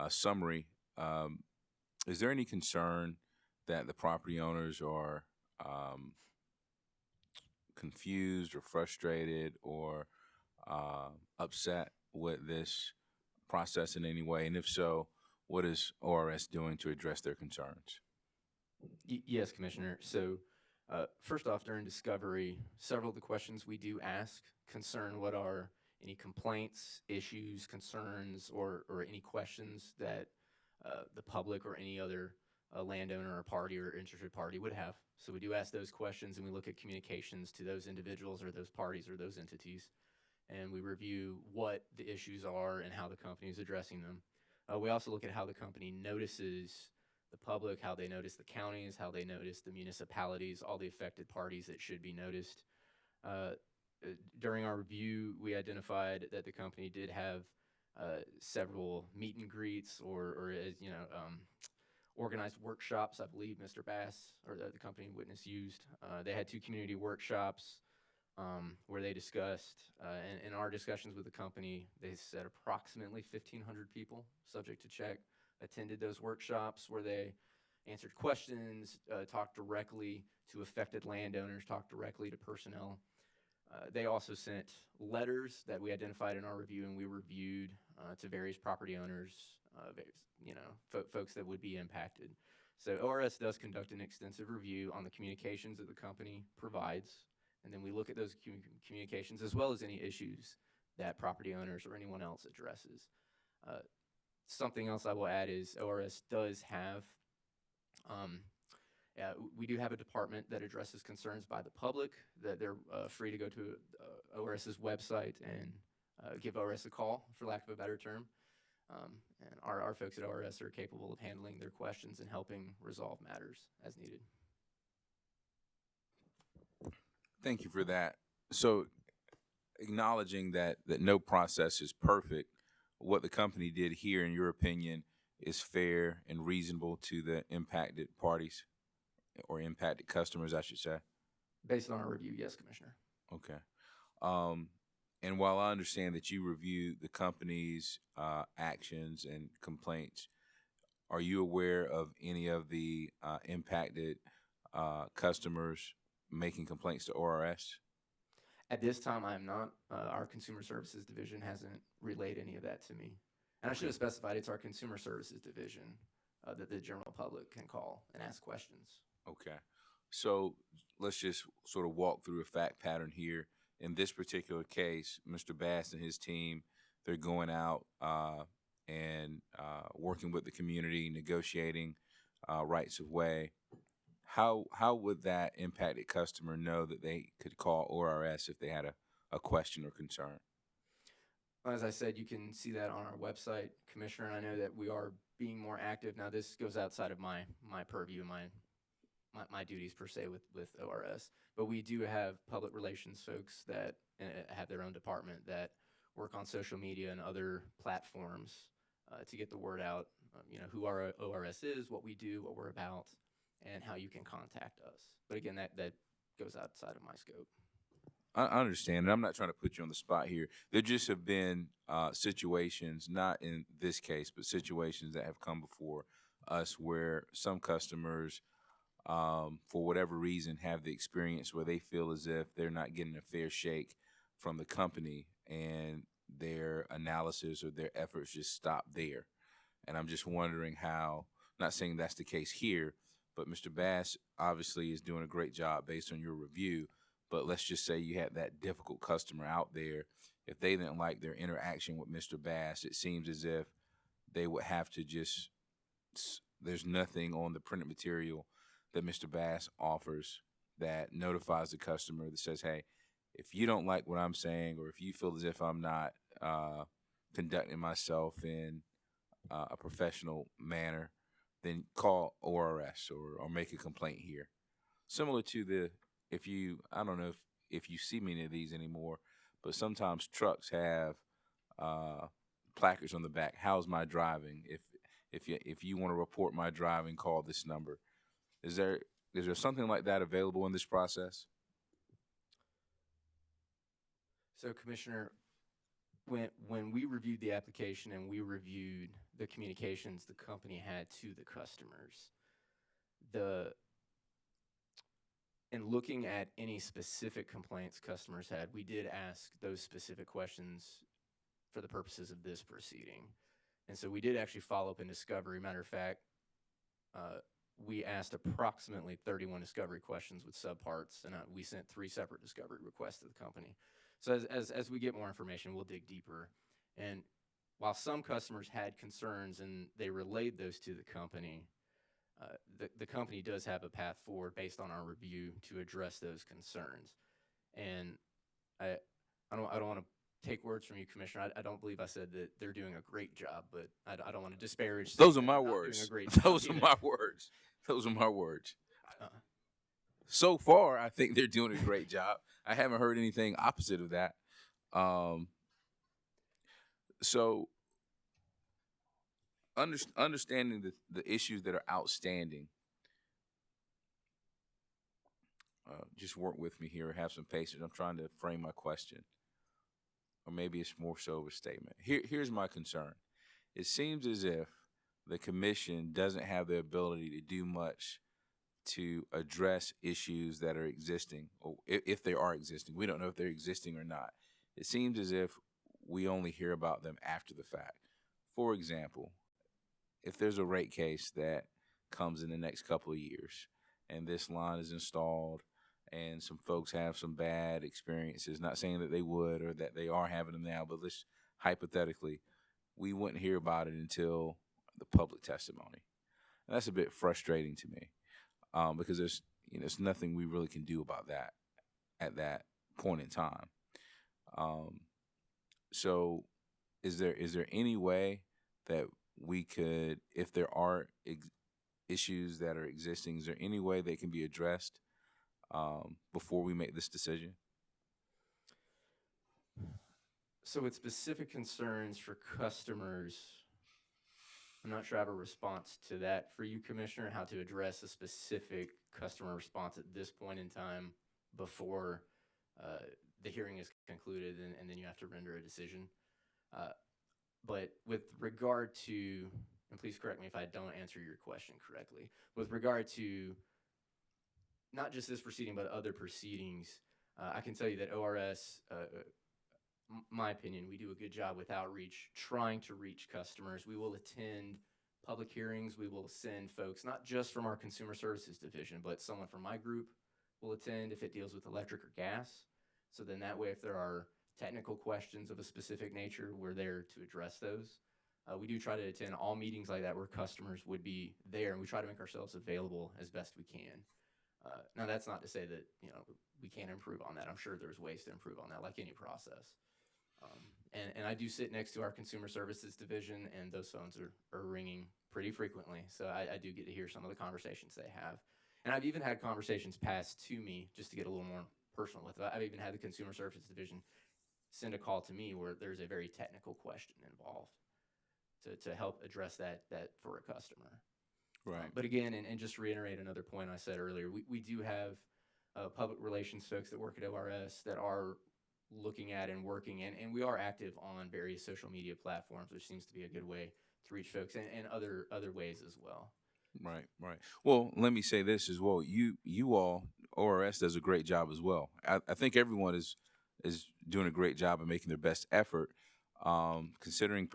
summary. Is there any concern that the property owners are confused or frustrated or upset with this process in any way? And if so, what is ORS doing to address their concerns? Yes, Commissioner. So first off, during discovery, several of the questions we do ask concern what are any complaints, issues, concerns, or any questions that the public or any other landowner or party or interested party would have. So we do ask those questions, and we look at communications to those individuals or those parties or those entities, and we review what the issues are and how the company is addressing them. We also look at how the company notices the public, how they notice the counties, how they notice the municipalities, all the affected parties that should be noticed. During our review, we identified that the company did have several meet and greets or organized workshops. I believe Mr. Bass or the company witness used. They had 2 community workshops where they discussed, and in our discussions with the company, they said approximately 1,500 people, subject to check, attended those workshops where they answered questions, talked directly to affected landowners, talked directly to personnel. They also sent letters that we identified in our review and we reviewed to various property owners, folks that would be impacted. So ORS does conduct an extensive review on the communications that the company provides, and then we look at those communications as well as any issues that property owners or anyone else addresses. Something else I will add is ORS does have we do have a department that addresses concerns by the public, that they're free to go to ORS's website and give ORS a call, for lack of a better term. And our folks at ORS are capable of handling their questions and helping resolve matters as needed. Thank you for that. So acknowledging that no process is perfect, what the company did here, in your opinion, is fair and reasonable to the impacted parties or impacted customers, I should say? Based on our review, yes, Commissioner. Okay. And while I understand that you review the company's actions and complaints, are you aware of any of the impacted customers making complaints to ORS? At this time, I am not. Our Consumer Services Division hasn't relayed any of that to me. And I should have specified it's our Consumer Services Division that the general public can call and ask questions. Okay. So let's just sort of walk through a fact pattern here. In this particular case, Mr. Bass and his team, they're going out and working with the community, negotiating rights of way. How would that impacted customer know that they could call ORS if they had a question or concern? As I said, you can see that on our website, Commissioner, and I know that we are being more active. Now, this goes outside of my purview, my duties per se with ORS, but we do have public relations folks that have their own department that work on social media and other platforms to get the word out, who our ORS is, what we do, what we're about, and how you can contact us. But again, that goes outside of my scope. I understand, and I'm not trying to put you on the spot here. There just have been situations, not in this case, but situations that have come before us where some customers, for whatever reason, have the experience where they feel as if they're not getting a fair shake from the company, and their analysis or their efforts just stop there. And I'm just wondering how, not saying that's the case here, but Mr. Bass obviously is doing a great job based on your review. But let's just say you had that difficult customer out there. If they didn't like their interaction with Mr. Bass, it seems as if they would have to just, there's nothing on the printed material that Mr. Bass offers that notifies the customer that says, hey, if you don't like what I'm saying, or if you feel as if I'm not conducting myself in a professional manner, then call ORS or make a complaint here. Similar to I don't know if you see many of these anymore, but sometimes trucks have placards on the back. How's my driving? If you want to report my driving, call this number. Is there something like that available in this process? So, Commissioner, when we reviewed the application and we reviewed the communications the company had to the customers, in looking at any specific complaints customers had, we did ask those specific questions for the purposes of this proceeding. And so we did actually follow up in discovery. Matter of fact, we asked approximately 31 discovery questions with subparts, and we sent 3 separate discovery requests to the company. So as we get more information, we'll dig deeper. And while some customers had concerns and they relayed those to the company, the company does have a path forward based on our review to address those concerns. And I don't want to take words from you, Commissioner. I don't believe I said that they're doing a great job, but I don't want to disparage. Those are my words. Those are my words. Those are my words. So far, I think they're doing a great job. I haven't heard anything opposite of that. So understanding the issues that are outstanding. Just work with me here. Have some patience. I'm trying to frame my question, or maybe it's more so of a statement. Here's my concern. It seems as if the commission doesn't have the ability to do much to address issues that are existing, or if they are existing. We don't know if they're existing or not. It seems as if we only hear about them after the fact. For example, if there's a rate case that comes in the next couple of years and this line is installed and some folks have some bad experiences, not saying that they would or that they are having them now, but let's hypothetically, we wouldn't hear about it until the public testimony. And that's a bit frustrating to me, because there's nothing we really can do about that at that point in time. So is there any way that we could, if there are issues that are existing, is there any way they can be addressed before we make this decision? So with specific concerns for customers, I'm not sure I have a response to that for you, Commissioner, how to address a specific customer response at this point in time before the hearing is concluded and then you have to render a decision. But with regard to, and please correct me if I don't answer your question correctly, with regard to not just this proceeding but other proceedings, I can tell you that ORS, my opinion, we do a good job with outreach, trying to reach customers. We will attend public hearings. We will send folks, not just from our Consumer Services Division, but someone from my group will attend if it deals with electric or gas. So then that way, if there are technical questions of a specific nature, we're there to address those. We do try to attend all meetings like that where customers would be there, and we try to make ourselves available as best we can. Now, that's not to say that we can't improve on that. I'm sure there's ways to improve on that, like any process. And I do sit next to our Consumer Services Division, and those phones are ringing pretty frequently. So I do get to hear some of the conversations they have. And I've even had conversations passed to me, just to get a little more personal with it. I've even had the Consumer Services Division send a call to me where there's a very technical question involved to help address that for a customer. Right. But again, and just to reiterate another point I said earlier, we do have public relations folks that work at ORS that are looking at and working, and we are active on various social media platforms, which seems to be a good way to reach folks, and other ways as well. Right. Well, let me say this as well. You all, ORS does a great job as well. I think everyone is doing a great job of making their best effort. Considering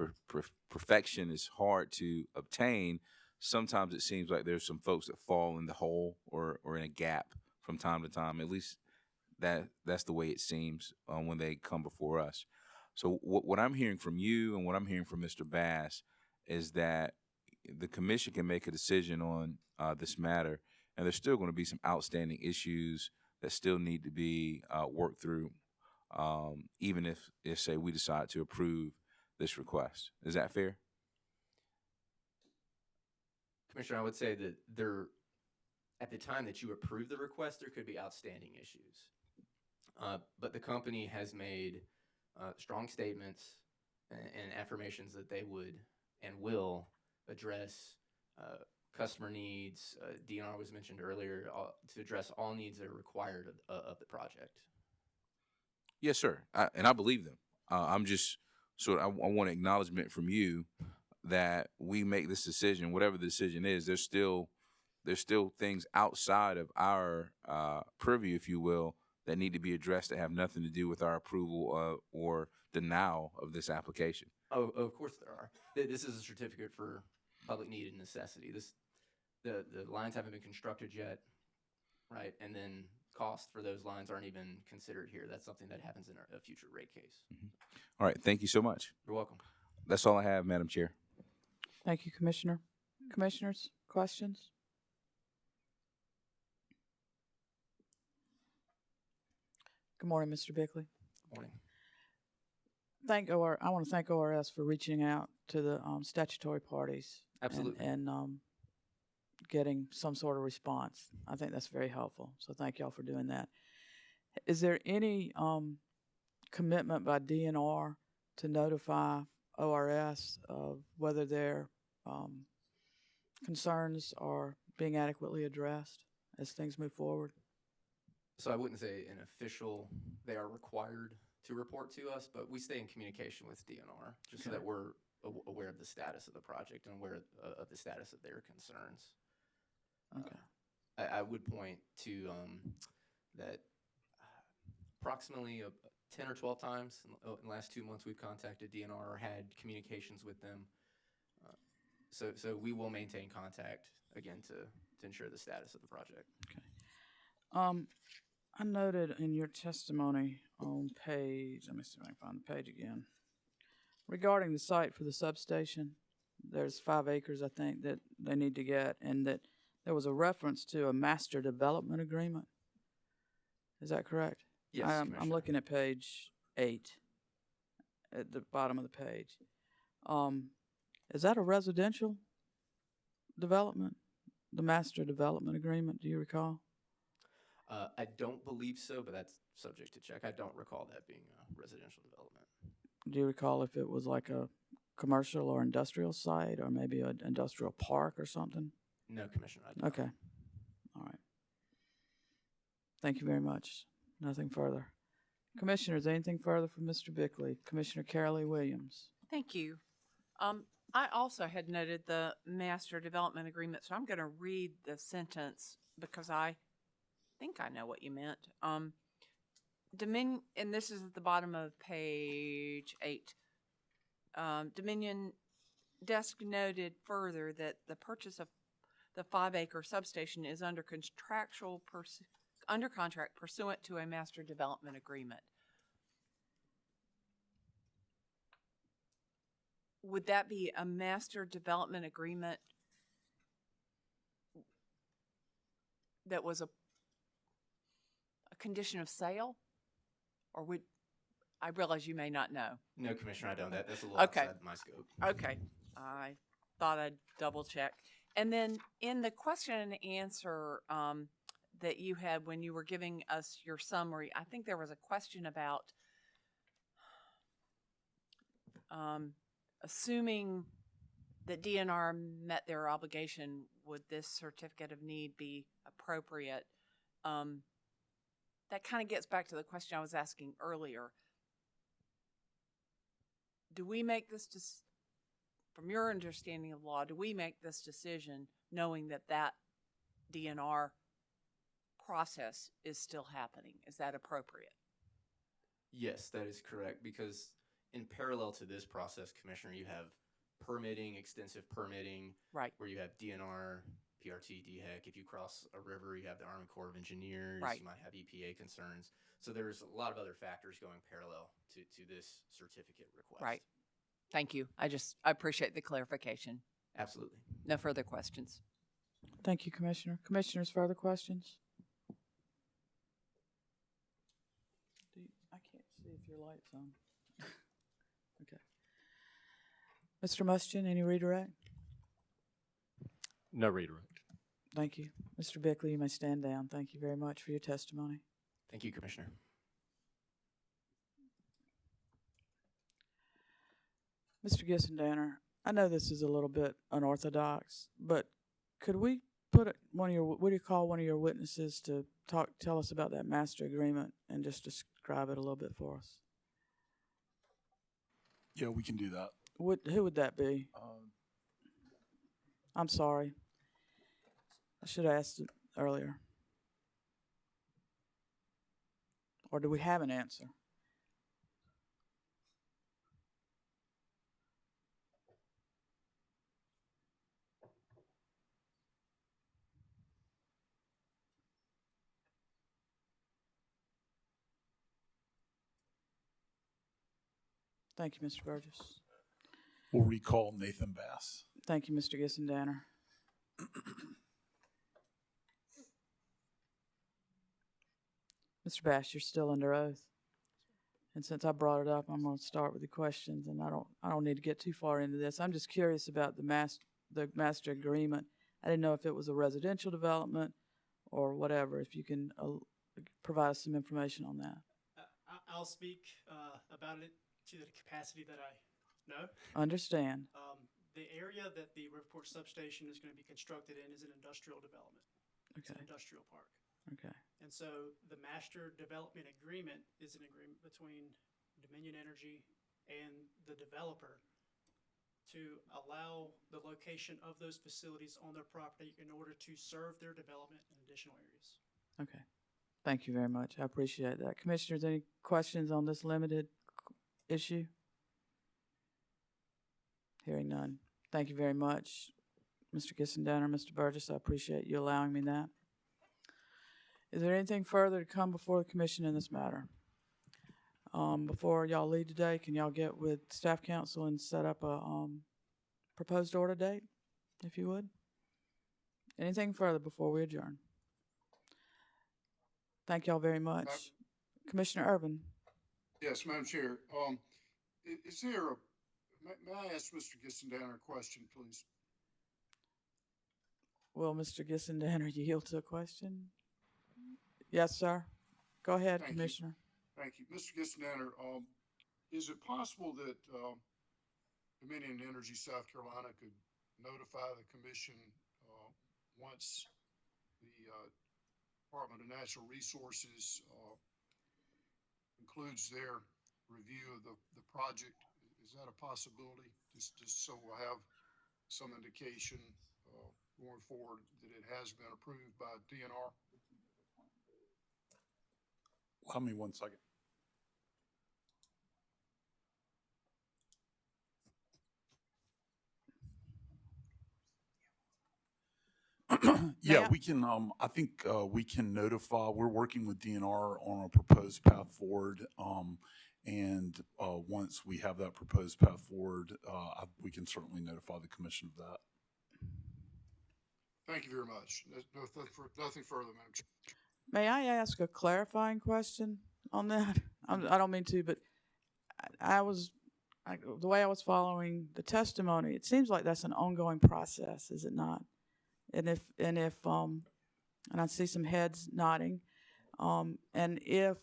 perfection is hard to obtain, sometimes it seems like there's some folks that fall in the hole or in a gap from time to time. At least that's the way it seems when they come before us. So what I'm hearing from you and what I'm hearing from Mr. Bass is that the commission can make a decision on this matter, and there's still going to be some outstanding issues that still need to be worked through, even if say we decide to approve this request. Is that fair? Commissioner, I would say that at the time that you approve the request, there could be outstanding issues. But the company has made strong statements and affirmations that they would and will address customer needs. DNR was mentioned earlier, to address all needs that are required of the project. Yes, sir. And I believe them. I'm just I want acknowledgement from you that we make this decision, whatever the decision is. There's still things outside of our purview, if you will, that need to be addressed that have nothing to do with our approval or denial of this application. Oh, of course there are. This is a certificate for public need and necessity. The lines haven't been constructed yet, right? And then costs for those lines aren't even considered here. That's something that happens in a future rate case. Mm-hmm. All right. Thank you so much. You're welcome. That's all I have, Madam Chair. Thank you, Commissioner. Commissioners, questions? Good morning, Mr. Bickley. Morning. I want to thank ORS for reaching out to the statutory parties. Absolutely. And getting some sort of response. I think that's very helpful. So thank y'all for doing that. Is there any commitment by DNR to notify ORS of whether they're concerns are being adequately addressed as things move forward? So I wouldn't say an official, they are required to report to us, but we stay in communication with DNR just so Okay. that we're aware of the status of the project and aware of the status of their concerns. Okay. I would point to that approximately 10 or 12 times in the last 2 months we've contacted DNR or had communications with them. So we will maintain contact again to ensure the status of the project. Okay. I noted in your testimony on page, let me see if I can find the page again. Regarding the site for the substation, there's 5 acres, I think, that they need to get, and that there was a reference to a master development agreement. Is that correct? Yes, I'm looking at page 8 at the bottom of the page. Is that a residential development? The master development agreement, do you recall? I don't believe so, but that's subject to check. I don't recall that being a residential development. Do you recall if it was like a commercial or industrial site or maybe an industrial park or something? No, Commissioner, I do not. Okay. All right. Thank you very much. Nothing further. Commissioners, anything further from Mr. Bickley? Commissioner Carolee Williams. Thank you. I also had noted the master development agreement, so I'm going to read the sentence because I think I know what you meant. And this is at the bottom of page 8. Dominion Desk noted further that the purchase of the 5-acre substation is under contract pursuant to a master development agreement. Would that be a master development agreement that was a condition of sale? Or would, I realize you may not know. No, Commissioner, I don't. That's a little outside my scope. Okay. I thought I'd double check. And then in the question and answer that you had when you were giving us your summary, I think there was a question about assuming that DNR met their obligation, would this certificate of need be appropriate? That kind of gets back to the question I was asking earlier. Do we make this, from your understanding of law, do we make this decision knowing that that DNR process is still happening? Is that appropriate? Yes, that is correct, because in parallel to this process, Commissioner, you have permitting, extensive permitting, right, where you have DNR, PRT, DHEC. If you cross a river, you have the Army Corps of Engineers. Right. You might have EPA concerns. So there's a lot of other factors going parallel to this certificate request. Right. Thank you. I appreciate the clarification. Absolutely. No further questions. Thank you, Commissioner. Commissioners, further questions? I can't see if your light's on. Okay. Mr. Mustian, any redirect? No redirect. Thank you. Mr. Bickley, you may stand down. Thank you very much for your testimony. Thank you, Commissioner. Mr. Gissendanner, I know this is a little bit unorthodox, but could we put what do you call one of your witnesses to tell us about that master agreement and just describe it a little bit for us? Yeah, we can do that. Who would that be? I'm sorry. I should have asked it earlier. Or do we have an answer? Thank you, Mr. Burgess. We'll recall Nathan Bass. Thank you, Mr. Gissendanner. Mr. Bass, you're still under oath. And since I brought it up, I'm going to start with the questions, and I don't need to get too far into this. I'm just curious about the master agreement. I didn't know if it was a residential development or whatever. If you can provide us some information on that. I'll speak about it to the capacity that I know. Understand. The area area that the Riverport substation is going to be constructed in is an industrial development. It's an Okay. industrial park. Okay. And so the master development agreement is an agreement between Dominion Energy and the developer to allow the location of those facilities on their property in order to serve their development in additional areas. Okay. Thank you very much. I appreciate that. Commissioners, any questions on this limited issue? Hearing none. Thank you very much, Mr. Gissendaner, Mr. Burgess. I appreciate you allowing me that. Is there anything further to come before the commission in this matter? Before y'all leave today, can y'all get with staff council and set up a proposed order date, if you would? Anything further before we adjourn? Thank y'all very much. Commissioner Urban. Yes, Madam Chair. Is there a, may I ask Mr. Gissendaner a question, please? Will Mr. Gissendaner yield to a question? Yes, sir. Go ahead, Thank you. Commissioner. Thank you. Mr. Gissendaner, is it possible that Dominion Energy South Carolina could notify the commission once the Department of Natural Resources concludes their review of the project? Is that a possibility? Just so we'll have some indication going forward that it has been approved by DNR? Allow me 1 second. Yeah, we can, I think we can notify, we're working with DNR on a proposed path forward. And once we have that proposed path forward, we can certainly notify the commission of that. Thank you very much. Nothing further, Madam Chair. May I ask a clarifying question on that? I don't mean to, but the way I was following the testimony, it seems like that's an ongoing process, is it not? And I see some heads nodding, and if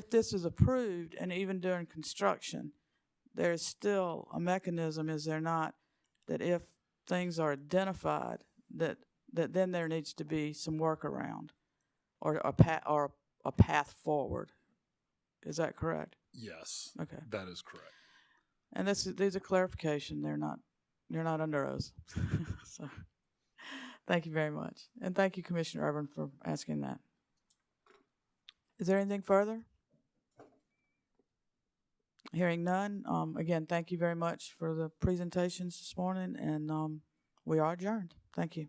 this is approved and even during construction, there's still a mechanism, is there not, that if things are identified, that then there needs to be some workaround or a path forward. Is that correct? Yes. Okay. That is correct. And these are clarification. You're not under oath. So thank you very much. And thank you, Commissioner Urban, for asking that. Is there anything further? Hearing none. Again, thank you very much for the presentations this morning, and we are adjourned. Thank you.